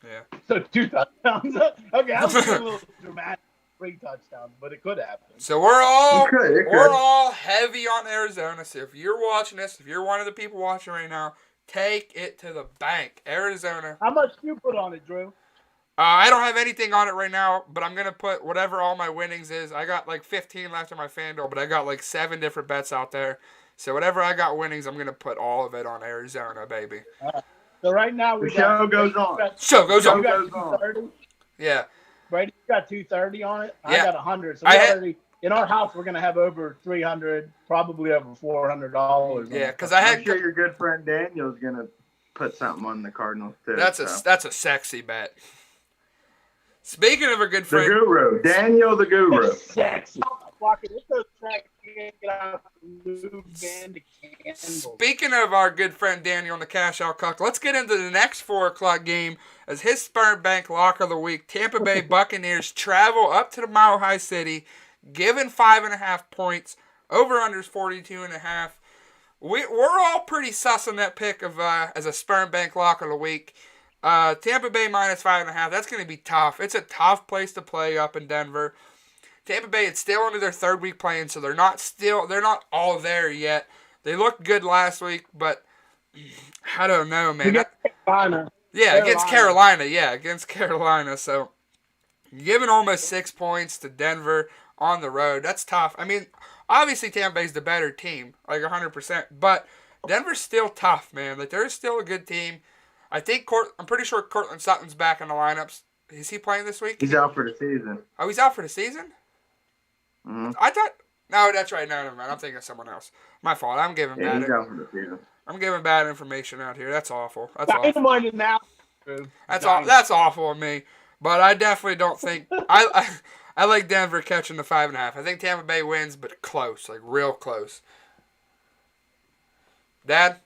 Yeah. So 2 touchdowns. Okay, I was a little dramatic. 3 touchdowns, but it could happen. So we're all we're all heavy on Arizona. So if you're watching this, if you're one of the people watching right now, take it to the bank. Arizona. How much do you put on it, Drew? I don't have anything on it right now, but I'm gonna put whatever all my winnings is. I got like 15 left on my FanDuel, but I got like 7 different bets out there. So whatever I got winnings, I'm gonna put all of it on Arizona, baby. So right now the show goes on. Show goes on. Yeah. Brady, you got 230 on it. Yeah. I got 100. So in our house, we're gonna have over 300, probably over $400. Yeah, because I'm sure your good friend Daniel's gonna put something on the Cardinals too. That's a sexy bet. Speaking of a good friend, the Guru, Daniel the Guru. Sexy. Speaking of our good friend Daniel and the Cash Out Cuck, let's get into the next 4 o'clock game as his Sperm Bank Lock of the Week. Tampa Bay Buccaneers travel up to the Mile High City, given 5.5 points. Over-unders 42.5. We're all pretty sus on that pick of as a Sperm Bank Lock of the Week. Tampa Bay -5.5. That's going to be tough. It's a tough place to play up in Denver. Tampa Bay, it's still into their 3rd week playing, so they're not all there yet. They looked good last week, but I don't know, man. Against Carolina. Yeah, against Carolina. So giving almost 6 points to Denver on the road, that's tough. I mean, obviously Tampa Bay's the better team, like 100%, but Denver's still tough, man. Like, they're still a good team. I'm pretty sure Cortland Sutton's back in the lineups. Is he playing this week? He's out for the season. Oh, he's out for the season? Mm-hmm. I thought... No, that's right. No, never mind. I'm thinking of someone else. My fault. I'm giving he's out for the season. I'm giving bad information out here. That's awful. That's awful of me. But I definitely don't think... I like Denver catching the 5.5. I think Tampa Bay wins, but close. Like, real close. Dad?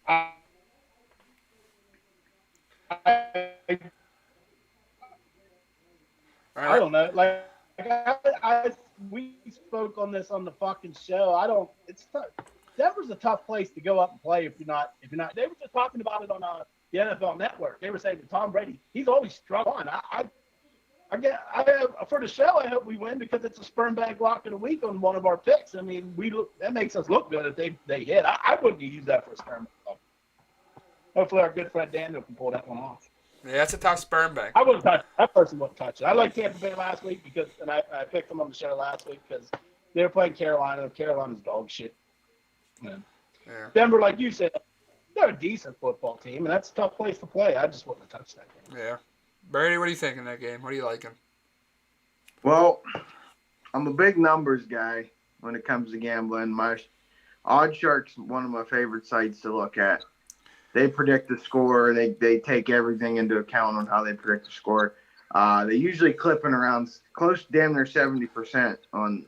I don't know. We spoke on this on the fucking show. It's tough. Denver's a tough place to go up and play if you're not. They were just talking about it on the NFL Network. They were saying that Tom Brady, he's always struck on. For the show, I hope we win because it's a Sperm Bank Lock of the Week on one of our picks. I mean, that makes us look good if they hit. I wouldn't use that for a Sperm Bank Lock. Hopefully, our good friend Daniel can pull that one off. Yeah, that's a tough Sperm Bank. I wouldn't touch it. That person wouldn't touch it. I liked Tampa Bay last week and I picked them on the show last week because they were playing Carolina. Carolina's dog shit. Yeah. Denver, like you said, They're a decent football team, and that's a tough place to play. I just wouldn't have touched that game. Yeah. Brady, what do you think in that game? What are you liking? Well, I'm a big numbers guy when it comes to gambling. My Odd Shark's one of my favorite sites to look at. They predict the score. They take everything into account on how they predict the score. They usually clipping around close to damn near 70% on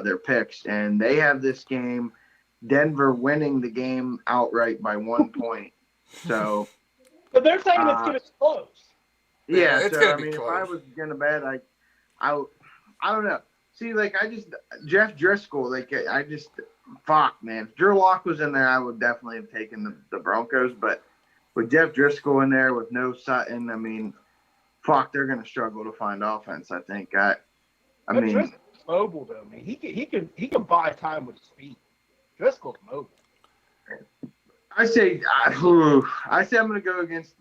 their picks, and they have this game, Denver winning the game outright by 1 point. So, but they're saying it's going to be close. Yeah, it's so gonna I be mean, close. if I was gonna bet, I don't know. See, like Jeff Driscoll, fuck, man. If Drew Lock was in there, I would definitely have taken the Broncos. But with Jeff Driscoll in there, with no Sutton, I mean, fuck, they're gonna struggle to find offense. I think. I mean, Driscoll's mobile though, man. He can buy time with his feet. Driscoll's mobile. I say I'm gonna go against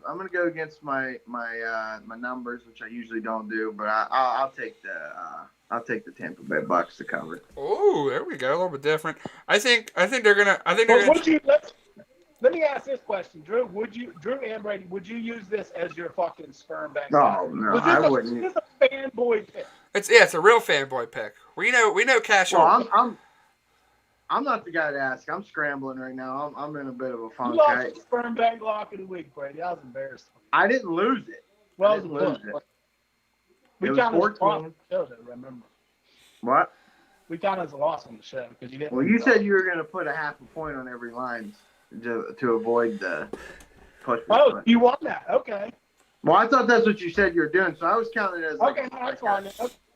my numbers, which I usually don't do, but I'll take the Tampa Bay Bucks to cover. Oh, there we go. A little bit different. I think they're gonna. Let me ask this question, Drew. Drew and Brady, would you use this as your fucking sperm bank? No, I wouldn't. Is this a fanboy pick? It's a real fanboy pick. We know Cash. Well, I'm not the guy to ask. I'm scrambling right now. I'm in a bit of a funk. You lost the sperm bank lock of the week, Brady. I was embarrassed. I didn't lose it. Well, I didn't lose it. We It was counted as a 14. loss on the show, though, remember? What? We counted as a loss on the show because you didn't. Well, you said you were going to put a half a point on every line to avoid the push. Oh, you won that? Okay. Well, I thought that's what you said you were doing, so I was counting it as That's fine.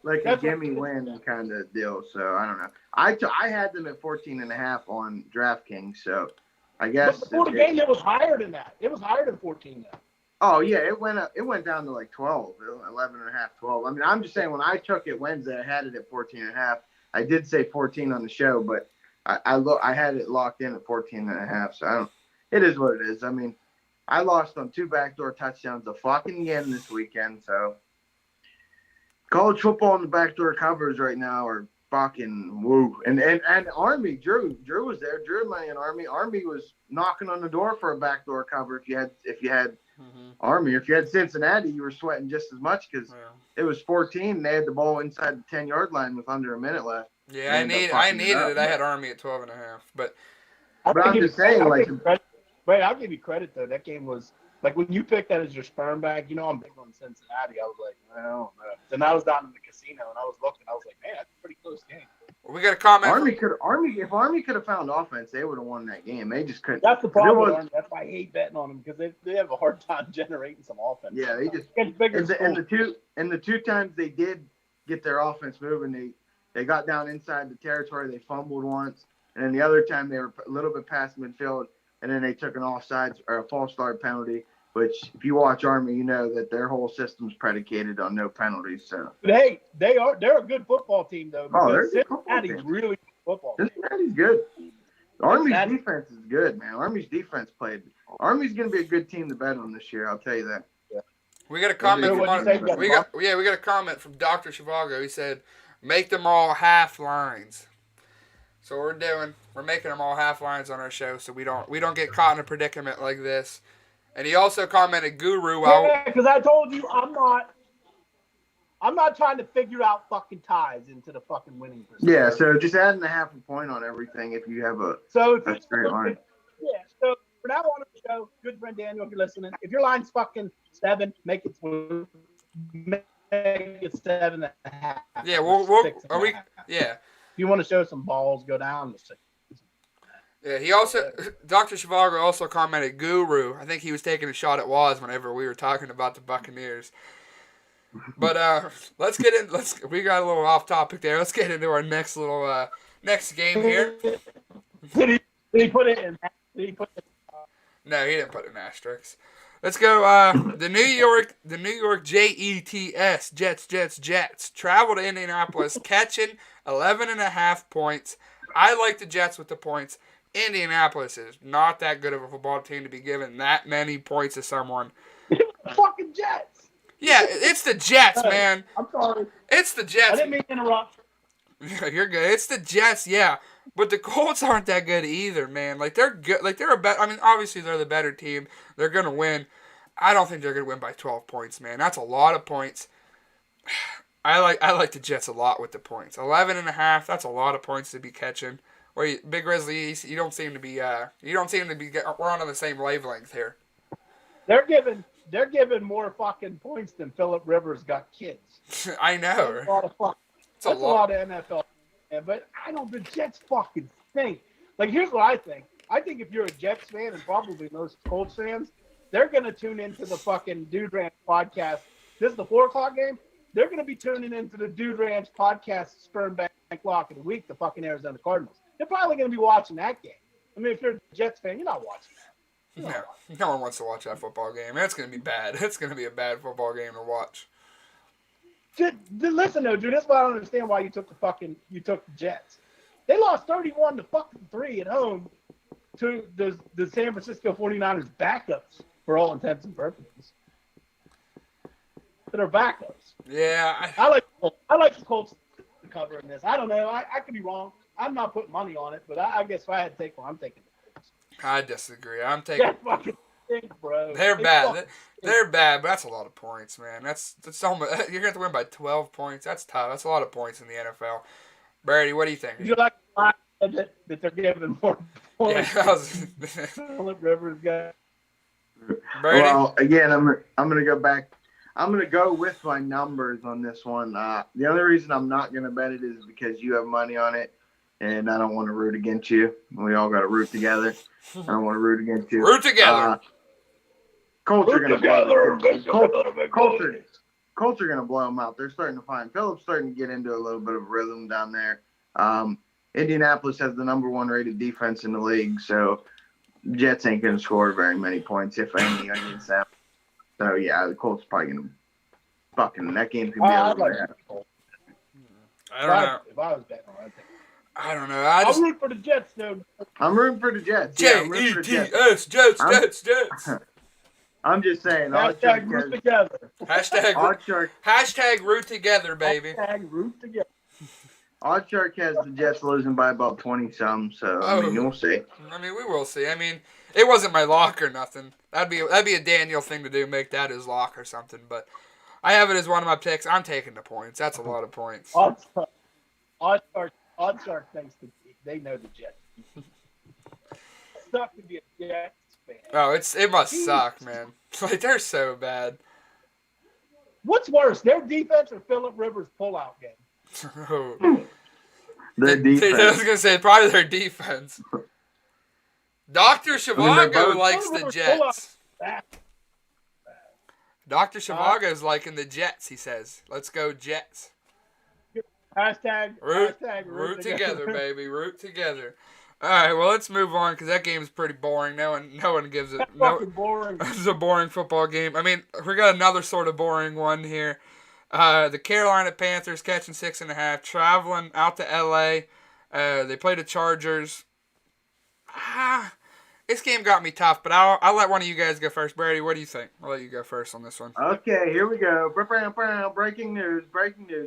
like a That's gimme what- win kind of deal. So I don't know. I had them at 14.5 on DraftKings, so I guess. But before the game, it was higher than that. It was higher than 14 now. Oh yeah, it went up. It went down to like 12, 11.5, 12. I mean, I'm just saying when I took it Wednesday, I had it at 14.5. I did say 14 on the show, but I had it locked in at 14.5. So it is what it is. I mean, I lost on 2 backdoor touchdowns again this weekend. So college football and the backdoor covers right now are fucking woo. And Army, Drew was there. Drew money and Army. Army was knocking on the door for a backdoor cover. If you had Army, if you had Cincinnati, you were sweating just as much because it was 14. They had the ball inside the 10-yard line with under a minute left. Yeah, I needed it. I had Army at 12.5, but I'm just saying, I'll give you credit though. That game was like when you picked that as your sperm bag. You know, I'm big on Cincinnati. I was like, I don't know. Then I was down in the casino and I was looking. I was like, man, that's a pretty close game. we got a comment. If Army could have found offense, they would have won that game. They just couldn't. That's the problem with Army. That's why I hate betting on them because they have a hard time generating some offense. Yeah, they just and the two times they did get their offense moving, they got down inside the territory. They fumbled once, and then the other time they were a little bit past midfield, and then they took an offsides or a false start penalty. Which, if you watch Army, you know that their whole system's predicated on no penalties. So, but hey, they're a good football team though. They're Cincinnati's really good football team. Cincinnati's good. Army's defense is good, man. Army's defense played. Army's going to be a good team to bet on this year. I'll tell you that. Yeah. We got a comment we got a comment from Dr. Shivago. He said, "Make them all half lines." So we're making them all half lines on our show, so we don't get caught in a predicament like this. And he also commented, "Guru." Yeah, because I told you I'm not trying to figure out fucking ties into the fucking winning percentage. Yeah, so just adding a half a point on everything if you have a straight line. Yeah, so for now on the show, good friend Daniel, if you're listening, if your line's fucking 7, make it 7.5. Yeah, yeah. If you want to show some balls, go down to 6. Yeah, he also, Dr. Shivago also commented, "Guru." I think he was taking a shot at Waz whenever we were talking about the Buccaneers. But we got a little off topic there. Let's get into our next game here. Did he put it in? No, he didn't put an asterisk. Let's go. The New York Jets travel to Indianapolis, catching 11.5 points. I like the Jets with the points. Indianapolis is not that good of a football team to be giving that many points to someone. Fucking Jets. Yeah, it's the Jets, man. I'm sorry. It's the Jets. I didn't mean to interrupt. You're good. It's the Jets, yeah. But the Colts aren't that good either, man. Like they're good. Like they're a bet. I mean, obviously they're the better team. They're gonna win. I don't think they're gonna win by 12 points, man. That's a lot of points. I like the Jets a lot with the points. 11.5. That's a lot of points to be catching. Big Grizzly, you don't seem to be. You don't seem to be. We're on the same wavelength here. They're giving more fucking points than Phillip Rivers got kids. I know. That's a lot of It's a lot of NFL. But I don't. The Jets fucking stink. Like, here's what I think. I think if you're a Jets fan, and probably most Colts fans, they're gonna tune into the fucking Dude Ranch podcast. This is the 4:00 game. They're going to be tuning into the Dude Ranch podcast Sperm Bank Lock of the Week, the fucking Arizona Cardinals. They're probably going to be watching that game. I mean, if you're a Jets fan, you're not watching that. No one wants to watch that football game. That's going to be bad. It's going to be a bad football game to watch. Listen, though, dude, that's why I don't understand why you took the Jets. They lost 31-3 at home to the San Francisco 49ers backups for all intents and purposes. They're backups. Yeah, I like the Colts to cover in this. I don't know. I could be wrong. I'm not putting money on it, but I guess if I had to take one, I'm taking the Colts. I disagree. I'm taking. That fucking thing, bro. They're bad. They're bad, but that's a lot of points, man. That's almost, you're going to have to win by 12 points. That's tough. That's a lot of points in the NFL. Brady, what do you think? You like that they're giving more points? Yeah, Phillip Rivers guy. Brady? Well, again, I'm gonna go back. I'm going to go with my numbers on this one. The only reason I'm not going to bet it is because you have money on it, and I don't want to root against you. We all got to root together. I don't want to root against you. Root together. Colts are going to Colts are going to blow them out. They're starting to find. Phillips starting to get into a little bit of rhythm down there. Indianapolis has the number 1 rated defense in the league, so Jets ain't going to score very many points, if any, against them. So, yeah, the Colts probably going to fucking – that game's going to be over. I don't know. If I was betting on it, I don't know. I'm rooting for the Jets, though. I'm rooting for the Jets. J-E-T-S, Jets. I'm just saying. Hashtag root together. Hashtag root together, baby. Hashtag root together. Oddshark has the Jets losing by about 20-some, so, I mean, you'll see. I mean, we will see. I mean, it wasn't my lock or nothing. That'd be a Daniel thing to do, make that his lock or something. But I have it as one of my picks. I'm taking the points. That's a lot of points. Oddshark thinks they know the Jets. Suck to be a Jets fan. Oh, it must suck, man. Like, they're so bad. What's worse, their defense or Phillip Rivers' pullout game? Their defense. I was gonna say probably their defense. Dr. Zhivago likes the Jets. Dr. Zhivago's liking the Jets, he says. Let's go Jets. Hashtag root together, baby. Root together. All right, well, let's move on because that game's pretty boring. No one gives it. Fucking boring. It's a boring football game. I mean, we got another sort of boring one here. The Carolina Panthers catching 6.5, traveling out to L.A. They play the Chargers. This game got me tough, but I'll let one of you guys go first. Brady, what do you think? I'll let you go first on this one. Okay, here we go. Breaking news.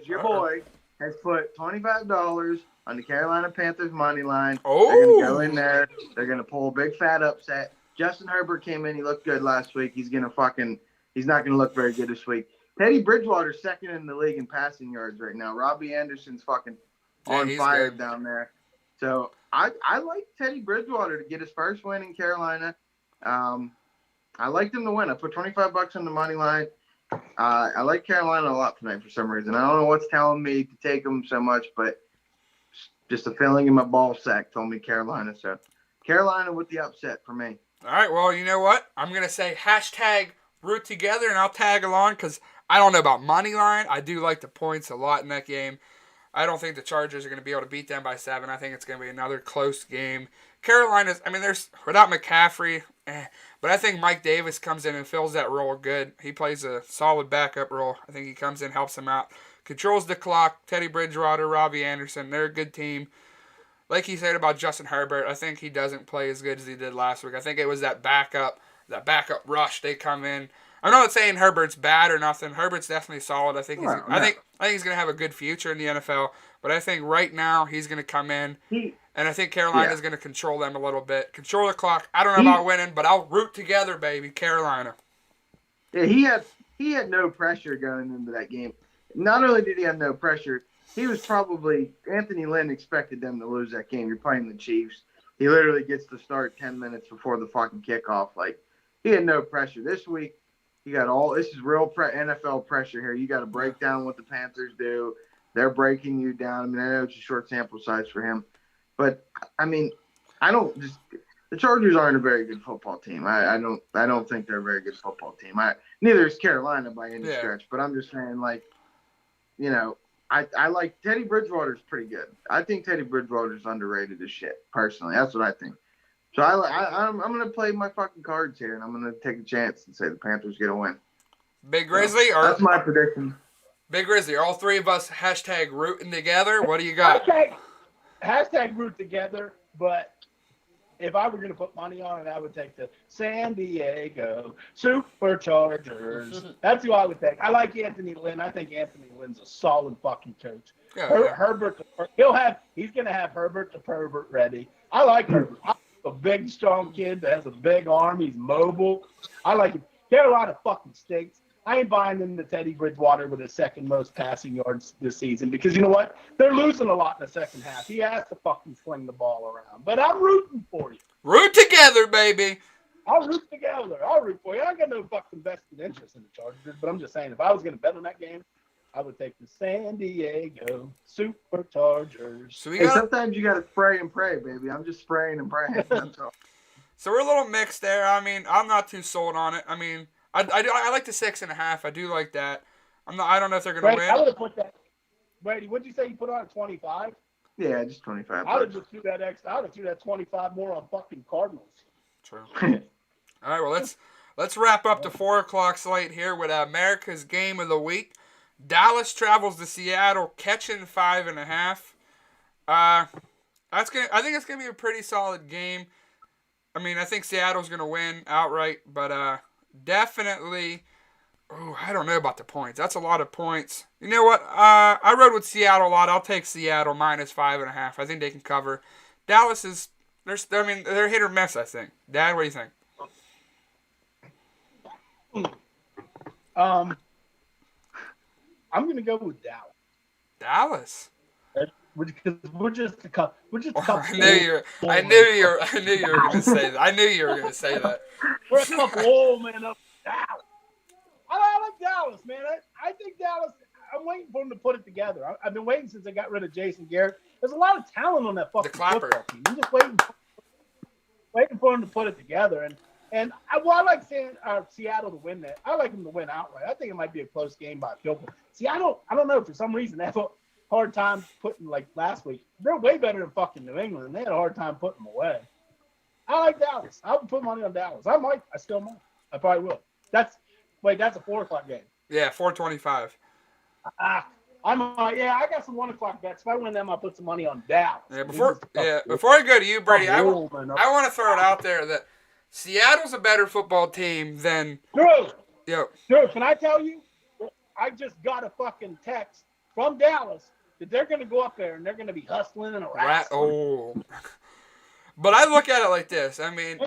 Your boy has put $25 on the Carolina Panthers money line. Oh. They're going to go in there. They're going to pull a big fat upset. Justin Herbert came in. He looked good last week. He's not going to look very good this week. Teddy Bridgewater's second in the league in passing yards right now. Robbie Anderson's fucking on fire down there. So I like Teddy Bridgewater to get his first win in Carolina. I liked him to win. I put $25 on the money line. I like Carolina a lot tonight for some reason. I don't know what's telling me to take them so much, but just a feeling in my ball sack told me Carolina. So Carolina with the upset for me. All right, well, you know what? I'm going to say hashtag root together, and I'll tag along because I don't know about money line. I do like the points a lot in that game. I don't think the Chargers are going to be able to beat them by 7. I think it's going to be another close game. Carolina's, there's without McCaffrey, but I think Mike Davis comes in and fills that role good. He plays a solid backup role. I think he comes in, helps them out, controls the clock. Teddy Bridgewater, Robbie Anderson, they're a good team. Like he said about Justin Herbert, I think he doesn't play as good as he did last week. I think it was that backup rush. They come in. I'm not saying Herbert's bad or nothing. Herbert's definitely solid. I think he's. No, I think he's going to have a good future in the NFL. But I think right now he's going to come in, and I think Carolina's going to control them a little bit, control the clock. I don't know about winning, but I'll root together, baby, Carolina. Yeah, he had no pressure going into that game. Not only did he have no pressure, he was probably Anthony Lynn expected them to lose that game. You're playing the Chiefs. He literally gets to start 10 minutes before the fucking kickoff. Like, he had no pressure. This week, he got this is real NFL pressure here. You got to break down what the Panthers do. They're breaking you down. I mean, I know it's a short sample size for him. But, I mean, the Chargers aren't a very good football team. I don't think they're a very good football team. Neither is Carolina by any stretch. But I'm just saying, like, you know, I like Teddy Bridgewater's pretty good. I think Teddy Bridgewater's underrated as shit, personally. That's what I think. So I'm going to play my fucking cards here, and I'm going to take a chance and say the Panthers get a win. Big Grizzly? That's my prediction. Big Grizzly, are all three of us hashtag rooting together? What do you got? Hashtag root together, but if I were going to put money on it, I would take the San Diego Superchargers. That's who I would take. I like Anthony Lynn. I think Anthony Lynn's a solid fucking coach. Herbert, he's going to have Herbert the pervert ready. I like Herbert. I'm a big, strong kid that has a big arm. He's mobile. I like him. Carolina fucking stinks. I ain't buying into Teddy Bridgewater with his second most passing yards this season because you know what? They're losing a lot in the second half. He has to fucking sling the ball around. But I'm rooting for you. Root together, baby. I'll root together. I'll root for you. I got no fucking vested interest in the Chargers, but I'm just saying if I was going to bet on that game, I would take the San Diego Superchargers. So sometimes you got to spray and pray, baby. I'm just spraying and praying. That's all. So we're a little mixed there. I mean, I'm not too sold on it. I mean, I like the 6.5. I do like that. I don't know if they're going to win. I would have put that. Brady, what'd you say you put on at 25? Yeah, just 25. I would have just threw that extra. I would have threw that 25 more on fucking Cardinals. True. All right, well let's wrap up the 4:00 slate here with America's game of the week. Dallas travels to Seattle, catching 5.5. I think it's gonna be a pretty solid game. I mean, I think Seattle's gonna win outright, but definitely. Oh, I don't know about the points. That's a lot of points. You know what? I rode with Seattle a lot. I'll take Seattle minus 5.5. I think they can cover. Dallas is. They're hit or miss. I think. Dad, what do you think? I'm gonna go with Dallas. Dallas. Because we're just a couple. I knew you were gonna say that. I knew you were gonna say that. We're a couple old men up in Dallas. I like Dallas, man. I think Dallas. I'm waiting for them to put it together. I've been waiting since they got rid of Jason Garrett. There's a lot of talent on that fucking football team. I'm just waiting for them to put it together. And I like Seattle to win that. I like them to win outright. I think it might be a close game by a field goal. Seattle, I don't know, for some reason they have a hard time putting, like last week. They're way better than fucking New England, and they had a hard time putting them away. I like Dallas. I would put money on Dallas. I still might. I probably will. That's a 4:00 game. Yeah, 4:25. I got some 1:00 bets. If I win them, I'll put some money on Dallas. Yeah, before I go to you, Brady, I want to throw it out there that Seattle's a better football team than Drew. Yo. Drew, can I tell you? I just got a fucking text from Dallas that they're going to go up there and they're going to be hustling and harassing. But I look at it like this. I mean,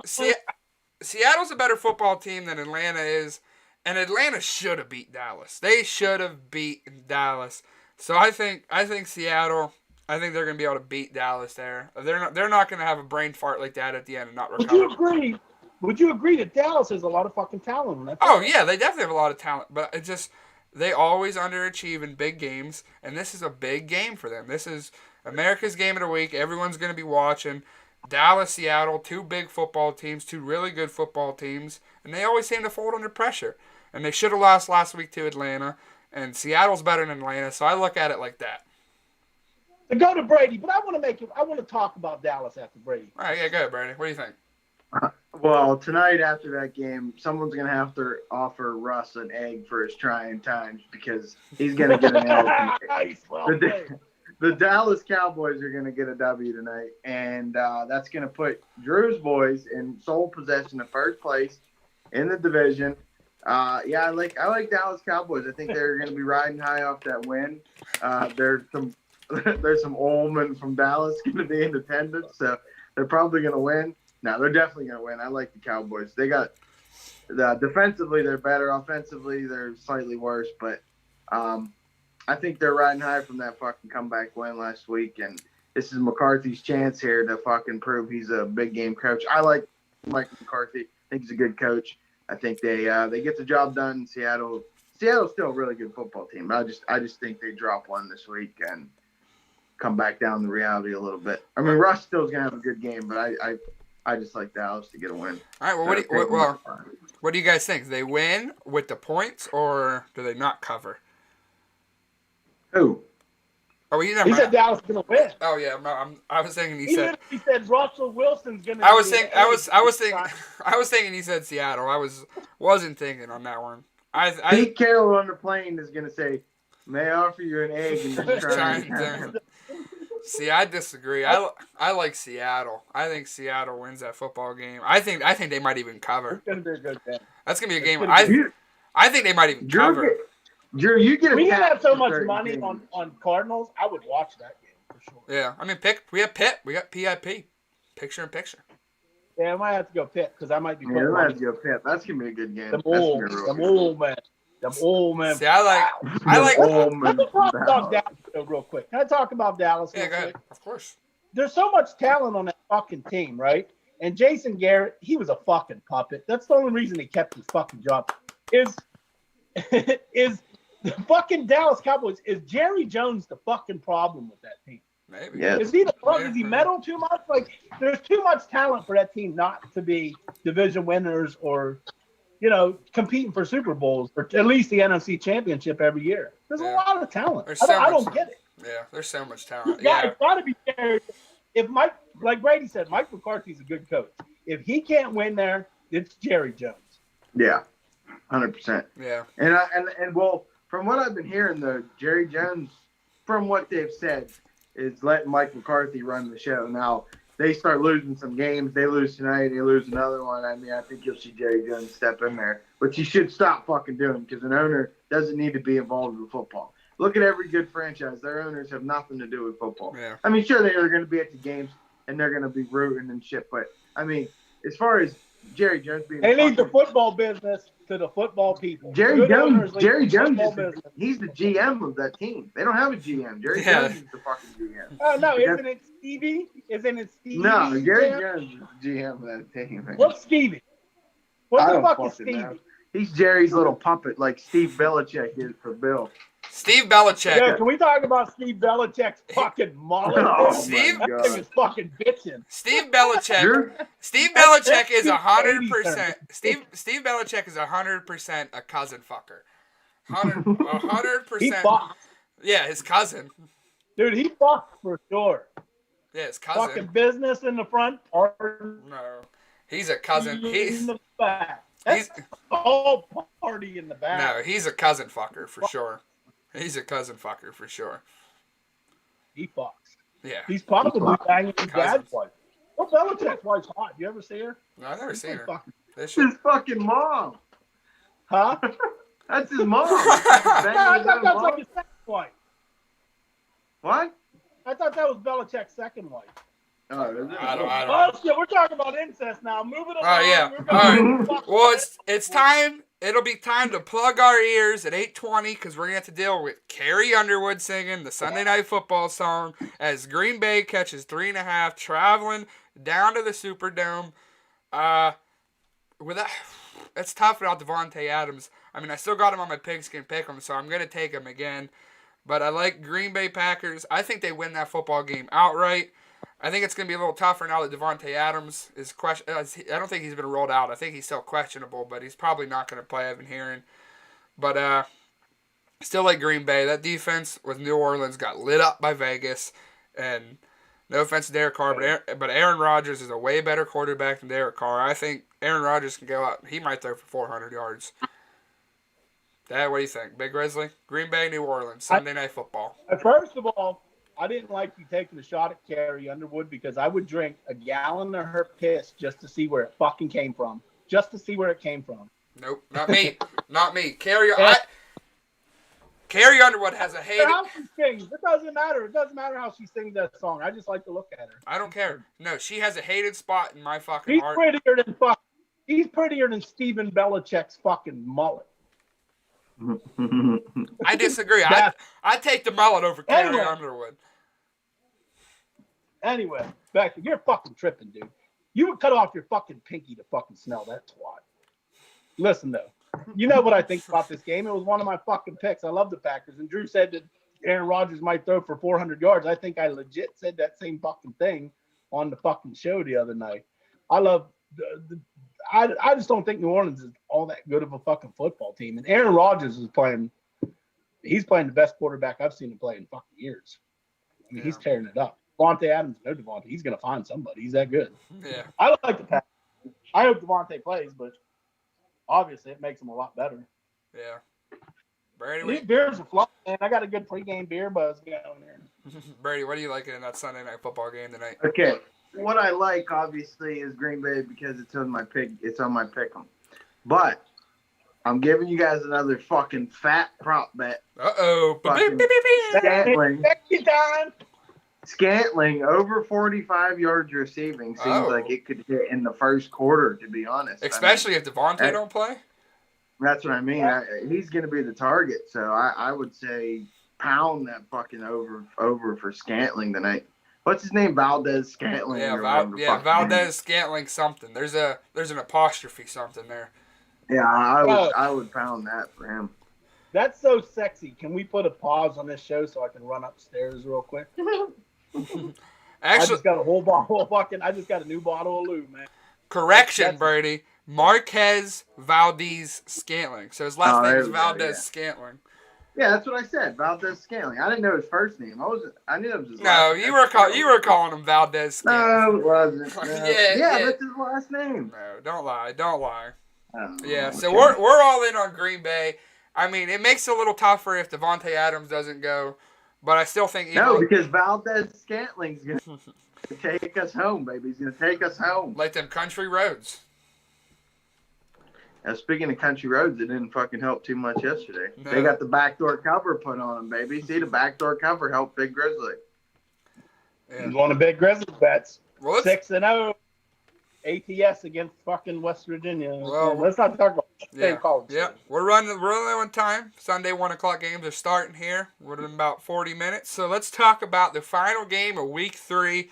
Seattle's a better football team than Atlanta is, and Atlanta should have beat Dallas. They should have beaten Dallas. So I think Seattle. I think they're going to be able to beat Dallas there. They're not going to have a brain fart like that at the end and not recover. Would you agree that Dallas has a lot of fucking talent on that? Oh yeah, they definitely have a lot of talent, but it just they always underachieve in big games, and this is a big game for them. This is America's game of the week. Everyone's going to be watching. Dallas, Seattle, two big football teams, two really good football teams, and they always seem to fold under pressure. And they should have lost last week to Atlanta, and Seattle's better than Atlanta, so I look at it like that. Go to Brady, but I want to talk about Dallas after Brady. All right, yeah, go ahead, Brady. What do you think? Well, tonight after that game, someone's going to have to offer Russ an egg for his trying times because he's going to get an L. Nice. Well, the Dallas Cowboys are going to get a W tonight, and that's going to put Drew's boys in sole possession of first place in the division. Yeah, I like Dallas Cowboys. I think they're going to be riding high off that win. There's some old men from Dallas going to be in attendance, so they're probably going to win. No, they're definitely going to win. I like the Cowboys. They got defensively they're better. Offensively they're slightly worse, but I think they're riding high from that fucking comeback win last week, and this is McCarthy's chance here to fucking prove he's a big game coach. I like Mike McCarthy. I think he's a good coach. I think they get the job done in Seattle. Seattle's still a really good football team. I just think they drop one this week and come back down to reality a little bit. I mean, Russ still's gonna have a good game, but I just like Dallas to get a win. All right. What do you guys think? Do they win with the points, or do they not cover? Who? Oh, he said Dallas is gonna win. Oh yeah, no, I was thinking he said Russell Wilson's gonna. I was thinking he said Seattle. I wasn't thinking on that one. Pete Carroll on the plane is gonna say, "May I offer you an egg?" And just trying See, I disagree. I like Seattle. I think Seattle wins that football game. I think they might even cover. It's gonna be a good game. That's gonna be a game. I think they might even cover. Drew, you get. We have so much money on Cardinals. I would watch that game for sure. Yeah, I mean, we have Pitt. We got PIP, picture in picture. Yeah, I might have to go Pitt because I might be. Yeah, I might have to go Pitt. That's gonna be a good game. Them old man. See, I like. Let me talk about Dallas real quick. Can I talk about Dallas? Yeah, go ahead. Of course. There's so much talent on that fucking team, right? And Jason Garrett, he was a fucking puppet. That's the only reason he kept his fucking job. Is the fucking Dallas Cowboys, is Jerry Jones the fucking problem with that team? Maybe. Yeah. Is he the problem? Is he meddle too much? Like, there's too much talent for that team not to be division winners or, competing for Super Bowls or at least the NFC Championship every year. There's a lot of talent. I don't get it. Yeah, there's so much talent. It's got to be Jerry. If Mike, like Brady said, Mike McCarthy's a good coach. If he can't win there, it's Jerry Jones. Yeah, 100%. Yeah. And well, from what I've been hearing, though, Jerry Jones, from what they've said, is letting Mike McCarthy run the show. Now, they start losing some games. They lose tonight. They lose another one. I mean, I think you'll see Jerry Jones step in there. But you should stop fucking doing because an owner doesn't need to be involved with football. Look at every good franchise. Their owners have nothing to do with football. Yeah. I mean, sure, they are going to be at the games, and they're going to be rooting and shit. But, I mean, as far as Jerry Jones being they leave the football business to the football people. Jerry Jones, he's the GM of that team. They don't have a GM. Jerry Jones is the fucking GM. Oh, no, isn't it Stevie? No, Jerry Jones is the GM of that team. Man. What's Stevie? What the fuck is Stevie? Know. He's Jerry's little puppet like Steve Belichick is for Bill. Steve Belichick. Yeah, can we talk about Steve Belichick's fucking mullet? Steve, that thing is fucking bitching. Steve Belichick. Steve Belichick is 100%. Steve Belichick is 100% a cousin fucker. 100%. He fucks. Yeah, his cousin. Dude, he fucks for sure. Yeah, his cousin. Fucking business in the front. No, he's a cousin. He's in the back. That's all party in the back. No, he's a cousin fucker for sure. He's a cousin fucker for sure. He fucks. Yeah. He's probably banging his dad's wife. Well, Belichick's wife's hot. You ever see her? No, I've never seen her. That's his fucking mom. Huh? That's his mom. No, I thought that was like his second wife. What? I thought that was Belichick's second wife. Oh, I don't Oh, shit, we're talking about incest now. Moving on. Oh, yeah. All right. Well, it's time. It'll be time to plug our ears at 8:20 because we're going to have to deal with Carrie Underwood singing the Sunday Night Football song as Green Bay catches 3.5, traveling down to the Superdome. It's tough without Devontae Adams. I mean, I still got him on my pigskin pick'em, so I'm going to take him again. But I like Green Bay Packers. I think they win that football game outright. I think it's going to be a little tougher now that Devontae Adams is I don't think he's been rolled out. I think he's still questionable, but he's probably not going to play, I've been hearing. But still like Green Bay. That defense with New Orleans got lit up by Vegas. And no offense to Derek Carr, but Aaron Rodgers is a way better quarterback than Derek Carr. I think Aaron Rodgers can go out. He might throw for 400 yards. Dad, what do you think? Big Grizzly? Green Bay, New Orleans, Sunday Night Football. First of all, I didn't like you taking a shot at Carrie Underwood because I would drink a gallon of her piss just to see where it fucking came from. Just to see where it came from. Nope, not me. Not me. Carrie Underwood has a hated. How she sings, it doesn't matter. It doesn't matter how she sings that song. I just like to look at her. I don't care. No, she has a hated spot in my fucking She's heart. He's prettier than Steven Belichick's fucking mullet. I disagree. I take the mullet over Carrie Underwood. Anyway, back to you're fucking tripping, dude. You would cut off your fucking pinky to fucking smell that twat. Listen though, you know what I think about this game. It was one of my fucking picks. I love the Packers, and Drew said that Aaron Rodgers might throw for 400 yards. I think I legit said that same fucking thing on the fucking show the other night. I love I just don't think New Orleans is all that good of a fucking football team. And Aaron Rodgers is playing. He's playing the best quarterback I've seen him play in fucking years. I mean, he's tearing it up. Devontae Adams, no Devontae. He's gonna find somebody. He's that good. Yeah. I like the Packers. I hope Devontae plays, but obviously it makes him a lot better. Yeah. Brady, These beers are flowing, man. I got a good pregame beer buzz going there. Brady, what are you liking in that Sunday night football game tonight? Okay. What I like obviously is Green Bay because it's on my pick. It's on my pick 'em. But I'm giving you guys another fucking fat prop bet. Fucking Scantling over 45 yards receiving seems like it could hit in the first quarter. To be honest, especially if Devontae don't play. That's what I mean. He's going to be the target, so I would say pound that fucking over for Scantling tonight. What's his name? Valdez Scantling. Yeah, Valdez Scantling something. There's an apostrophe something there. Yeah, I would pound that for him. That's so sexy. Can we put a pause on this show so I can run upstairs real quick? Actually, I just got a whole bottle of fucking. I just got a new bottle of lube, man. Correction, Brady. Marquez Valdez Scantling. So his last name is Valdez Scantling. Yeah, that's what I said. Valdez Scantling. I didn't know his first name. I knew it was his No, last name. you were calling him Valdez Scantling. No, it wasn't. No. Yeah, that's his last name. No, don't lie. Oh, Yeah, okay. so we're all in on Green Bay. I mean, it makes it a little tougher if Devontae Adams doesn't go, but I still think because Valdez Scantling's gonna take us home, baby. He's gonna take us home. Like them country roads. Now, speaking of country roads, it didn't fucking help too much yesterday. No. They got the backdoor cover put on them, baby. See, the backdoor cover helped Big Grizzly. Yeah. He's one of Big Grizzlies bets. Well, 6-0 ATS against fucking West Virginia. Well, let's not talk about college. Yeah, we're running on time. Sunday 1:00 games are starting here. We're in about 40 minutes. So let's talk about the final game of Week 3.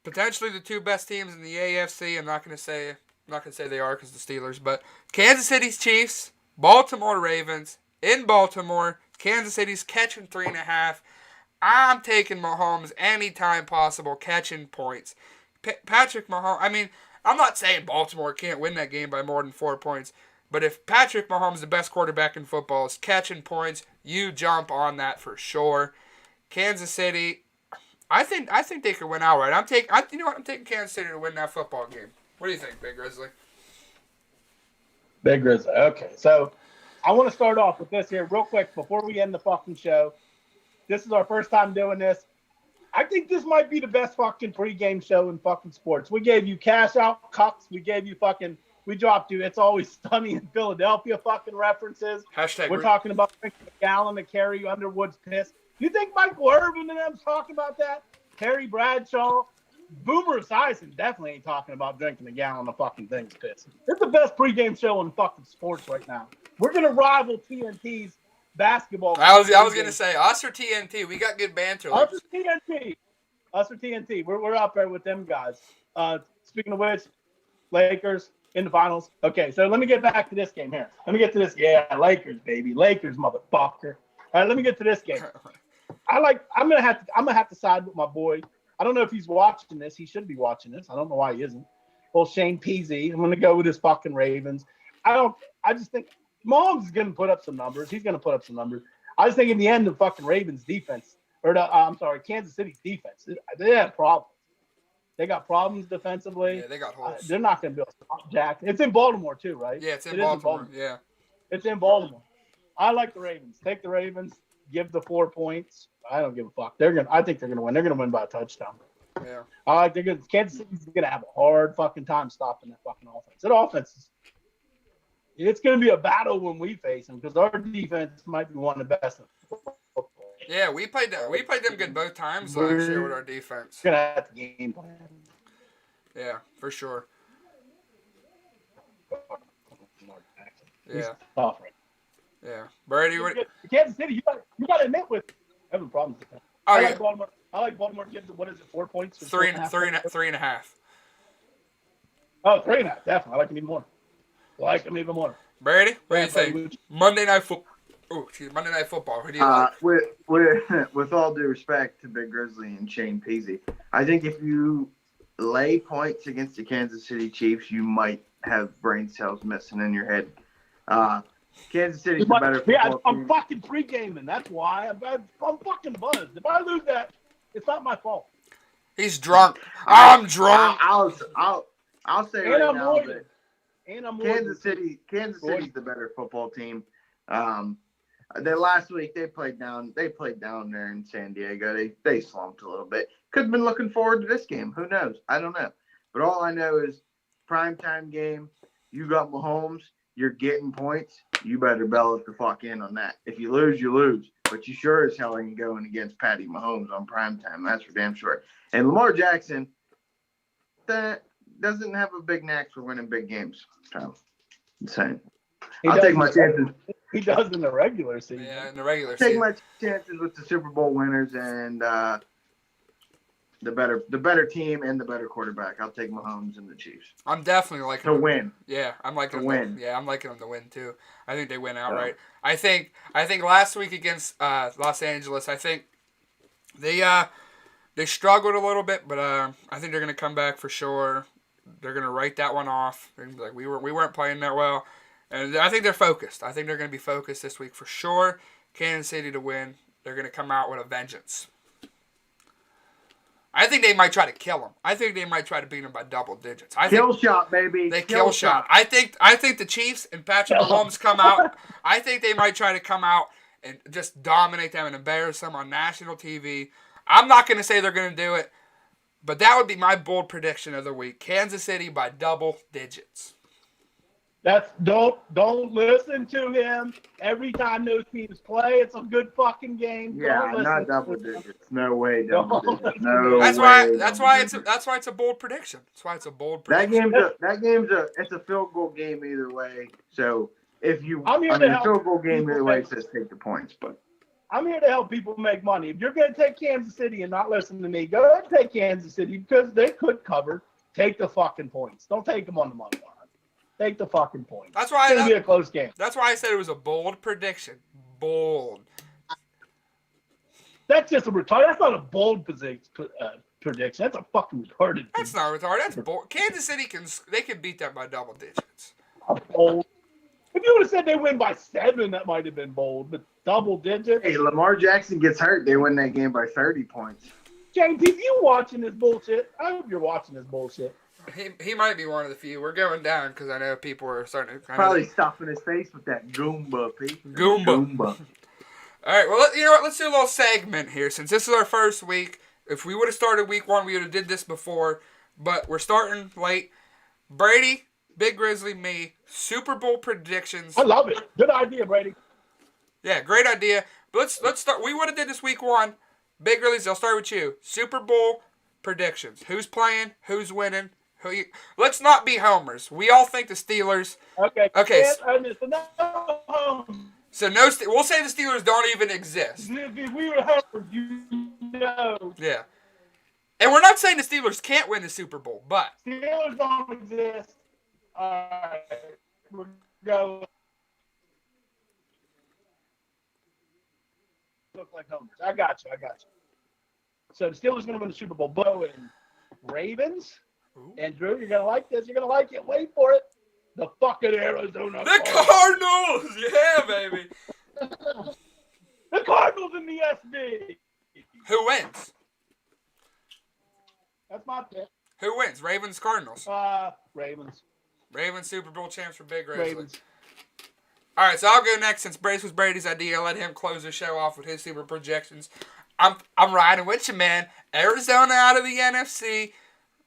Potentially the two best teams in the AFC. I'm not gonna say they are because the Steelers, but Kansas City's Chiefs, Baltimore Ravens in Baltimore. Kansas City's catching 3.5. I'm taking Mahomes anytime possible, catching points. Patrick Mahomes, I mean, I'm not saying Baltimore can't win that game by more than 4 points, but if Patrick Mahomes, the best quarterback in football, is catching points, you jump on that for sure. Kansas City, I think they could win outright. I'm taking Kansas City to win that football game. What do you think, Big Grizzly? Big Grizzly. Okay, so I want to start off with this here real quick before we end the fucking show. This is our first time doing this. I think this might be the best fucking pregame show in fucking sports. We gave you cash out cucks. We gave you we dropped you It's Always Sunny in Philadelphia fucking references. We're talking about drinking a gallon of Carrie Underwood's piss. You think Michael Irvin and them's talking about that? Terry Bradshaw? Boomer Esiason definitely ain't talking about drinking a gallon of fucking things piss. It's the best pregame show in fucking sports right now. We're going to rival TNT's basketball. I was going to say, us or TNT. We got good banter. Us or TNT. We're up there with them guys. Speaking of which, Lakers in the finals. Okay, so let me get back to this game here. Let me get to this. Yeah, Lakers, baby. Lakers, motherfucker. All right, let me get to this game. I'm gonna have to side with my boy. I don't know if he's watching this. He should be watching this. I don't know why he isn't. Well, Shane Peasy. I'm gonna go with his fucking Ravens. I just think Mahomes is gonna put up some numbers. He's gonna put up some numbers. I just think in the end, the fucking Ravens defense, Kansas City's defense, they have problems. They got problems defensively. Yeah, they got holes. They're not gonna be able to stop Jack. It's in Baltimore too, right? Yeah, it's in Baltimore. Yeah, it's in Baltimore. I like the Ravens. Take the Ravens. Give the 4 points. I don't give a fuck. I think they're gonna win. They're gonna win by a touchdown. Yeah. I think Kansas City's going to have a hard fucking time stopping that fucking offense. That offense it's going to be a battle when we face them because our defense might be one of the best in football. Yeah, we played them good both times last year with our defense. We're going to have to game plan. Yeah, for sure. He's Yeah. tough, right? Yeah. Brady, what? Kansas City, you got to admit with having problems with that. Oh, I yeah. like Baltimore. I like Baltimore gives what is it, 4 points? Or 3.5. Oh, 3.5, definitely. I like them even more. Brady, what do you Yeah, think? Monday Night Football. Monday Night Football. Who do you like? With all due respect to Big Grizzly and Shane Peasy, I think if you lay points against the Kansas City Chiefs, you might have brain cells missing in your head. Kansas City's the better football I'm team. fucking pre-gaming. That's why. I'm fucking buzzed. If I lose that, it's not my fault. He's drunk. I'm drunk. I'll say And right I'm now loyal. that And I'm Kansas City's the better football team. Last week they played down there in San Diego. They slumped a little bit. Could have been looking forward to this game. Who knows? I don't know. But all I know is primetime game. You got Mahomes. You're getting points. You better bell it the fuck in on that. If you lose, you lose. But you sure as hell ain't going against Patty Mahomes on primetime. That's for damn sure. And Lamar Jackson that doesn't have a big knack for winning big games. So insane. I'll take my chances. He does in the regular season. Yeah, in the regular Take season. my chances with the Super Bowl winners and the better team and the better quarterback. I'll take Mahomes and the Chiefs I'm definitely liking to them. win. Yeah, I'm liking To them. win. Yeah, I'm liking them to win too. I think they win outright. I think last week against Los Angeles, I think they struggled a little bit, but I think they're gonna come back for sure. They're gonna write that one off. They're gonna be like we weren't playing that well, and I think they're focused. I think they're gonna be focused this week for sure. Kansas City to win. They're gonna come out with a vengeance. I think they might try to kill him. I think they might try to beat him by double digits. Kill shot, baby. They kill shot. I think the Chiefs and Patrick Mahomes come out. I think they might try to come out and just dominate them and embarrass them on national TV. I'm not going to say they're going to do it, but that would be my bold prediction of the week. Kansas City by double digits. Don't listen to him. Every time those teams play, it's a good fucking game. Yeah, not double digits. No way, double digits. No That's way. why it's a bold prediction. That's why it's a bold prediction. It's a field goal game either way. So if you, the field goal game either way says take the points, but. I'm here to help people make money. If you're going to take Kansas City and not listen to me, go ahead and take Kansas City because they could cover. Take the fucking points. Don't take them on the money line. Take the fucking points. That's why it's going to be a close game. That's why I said it was a bold prediction. Bold. That's just a retarded. That's not a bold prediction. That's a fucking retarded. That's not retarded. That's bold. Kansas City can beat them by double digits. Bold. If you would have said they win by 7, that might have been bold. But double digits. Hey, Lamar Jackson gets hurt. They win that game by 30 points. James, if you watching this bullshit, I hope you're watching this bullshit. He might be one of the few. We're going down because I know people are starting to probably stuffing his face with that Goomba, Pete. Goomba. All right, well, you know what? Let's do a little segment here. Since this is our first week, if we would have started week 1, we would have did this before. But we're starting late. Brady, Big Grizzly, me, Super Bowl predictions. I love it. Good idea, Brady. Yeah, great idea. But let's start. We would have did this week 1. Big Grizzlies, I'll start with you. Super Bowl predictions. Who's playing? Who's winning? Let's not be homers. We all think the Steelers. Okay. So we'll say the Steelers don't even exist. If we were homers, you know. Yeah. And we're not saying the Steelers can't win the Super Bowl, but Steelers don't exist. All right. We're going. Look like homers. I got you. So the Steelers are going to win the Super Bowl. Bo and Ravens. Ooh. And Drew, you're going to like this. You're going to like it. Wait for it. The fucking Arizona Cardinals. Yeah, baby. The Cardinals in the SB. Who wins? That's my pick. Who wins? Ravens, Cardinals. Ravens. Ravens Super Bowl champs for Big Grizzly. Ravens. All right, so I'll go next since Brace was Brady's idea. I'll let him close the show off with his Super projections. I'm riding with you, man. Arizona out of the NFC.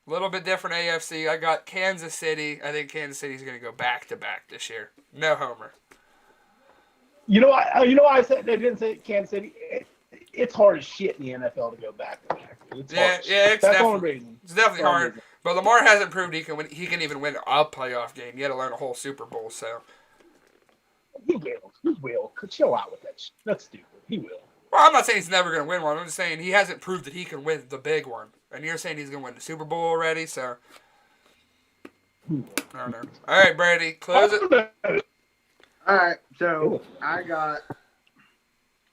A little bit different AFC. I got Kansas City. I think Kansas City's going to go back-to-back this year. No homer. You know why I said they didn't say Kansas City? It's hard as shit in the NFL to go back-to-back. It's hard. It's That's the only reason. It's definitely hard. But Lamar hasn't proved he can even win a playoff game. He had to learn a whole Super Bowl, so. He will. He will. Chill out with that shit. That's stupid. He will. Well, I'm not saying he's never going to win one. I'm just saying he hasn't proved that he can win the big one. And you're saying he's going to win the Super Bowl already, so. I don't know. All right, Brady, close it. All right, so I got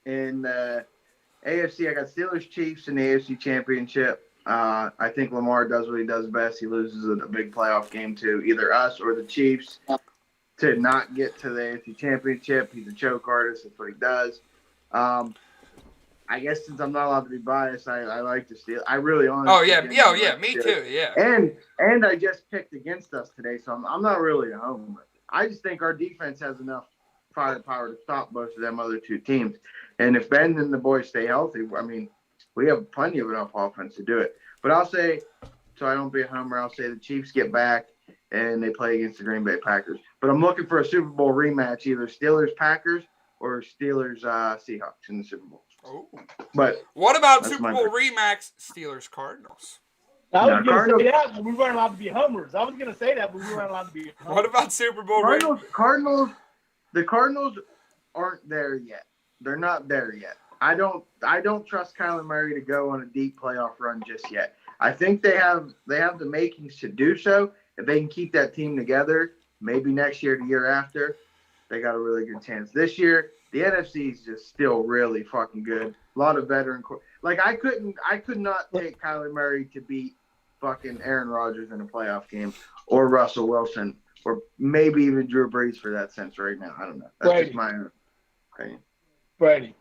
in the AFC, I got Steelers Chiefs in the AFC Championship. I think Lamar does what he does best. He loses in a big playoff game to either us or the Chiefs to not get to the AFC Championship. He's a choke artist. That's what he does. I guess since I'm not allowed to be biased, I like to steal. I really honestly. Oh yeah, me too. Yeah. And I just picked against us today, so I'm not really at home with it. I just think our defense has enough firepower to stop both of them other two teams. And if Ben and the boys stay healthy, I mean, we have plenty of enough offense to do it. But I'll say, so I don't be a homer, I'll say the Chiefs get back and they play against the Green Bay Packers. But I'm looking for a Super Bowl rematch, either Steelers-Packers or Steelers-Seahawks in the Super Bowl. Oh. But what about Super Bowl rematch, Steelers-Cardinals? I was going to say that, but we weren't allowed to be homers. I was going to say that, but we weren't allowed to be homers. What about Super Bowl Cardinals? The Cardinals aren't there yet. They're not there yet. I don't trust Kyler Murray to go on a deep playoff run just yet. I think they have the makings to do so. If they can keep that team together, maybe next year, the year after, they got a really good chance. This year, the NFC is just still really fucking good. A lot of veteran. I could not take Kyler Murray to beat fucking Aaron Rodgers in a playoff game, or Russell Wilson, or maybe even Drew Brees for that sense right now. I don't know. That's just my opinion. Brady.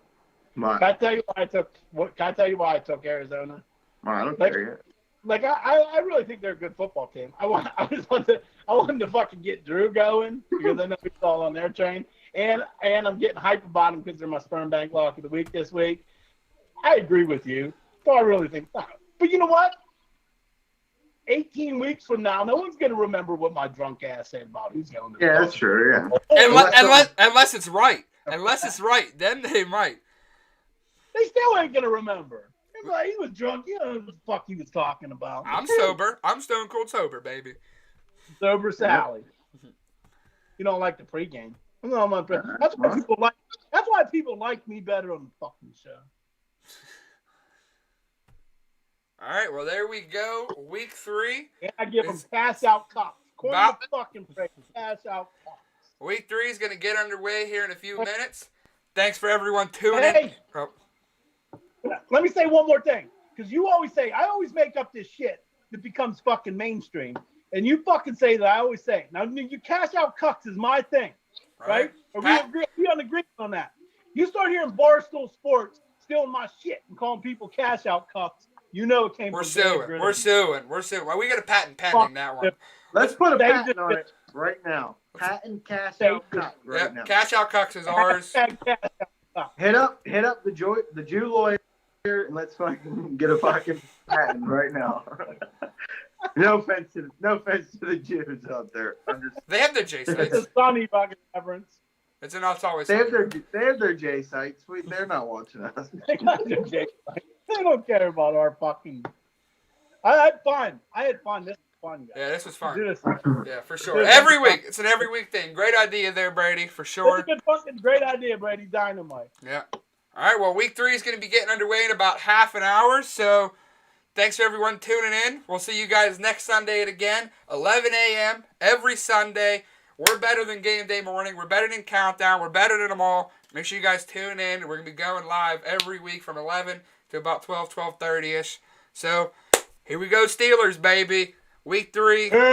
Can I tell you why I took Arizona? I don't care yet. I really think they're a good football team. I wanted to fucking get Drew going because I know he's all on their train, and I'm getting hype about them because they're my sperm bank lock of the week this week. I agree with you. So I really think, but you know what? 18 weeks from now, no one's gonna remember what my drunk ass said about who's going to. Yeah, that's true. Yeah. Unless it's right. Unless it's right, then they might. They still ain't gonna remember. He was drunk. You know what the fuck he was talking about. I'm sober. I'm stone cold sober, baby. Sober Sally. You don't like the pregame. That's why people like me better on the fucking show. All right, well, there we go. Week 3. And I give them cash out cups. The fucking price. Cash out cups. Week 3 is going to get underway here in a few minutes. Thanks for everyone tuning in. Oh. Let me say one more thing. Because you always say, I always make up this shit that becomes fucking mainstream. And you fucking say that I always say. Now, you cash out cucks is my thing. Right? We on agreement on that. You start hearing Barstool Sports stealing my shit and calling people cash out cucks. You know it came We're from suing. Well, we got a patent pending that one. Let's put a patent on it right now. Patent cash out cuck right now. Cash out cucks is ours. Hit up the Jew lawyer and let's fucking get a fucking patent right now. No offense to the Jews out there. They have their J sites. It's a funny fucking reference. It's enough always. They have their J sites. They're not watching us. They got their J sites. They don't care about our fucking. I had fun. This was fun, guys. Yeah, this was fun. Yeah, for sure. Every week. It's an every week thing. Great idea there, Brady, for sure. It's a good fucking great idea, Brady. Dynamite. Yeah. All right, well, week 3 is going to be getting underway in about half an hour, so thanks for everyone tuning in. We'll see you guys next Sunday again, 11 a.m. every Sunday. We're better than Game Day Morning. We're better than Countdown. We're better than them all. Make sure you guys tune in. We're going to be going live every week from 11 to about 12:30-ish. So, here we go, Steelers, baby. Week 3.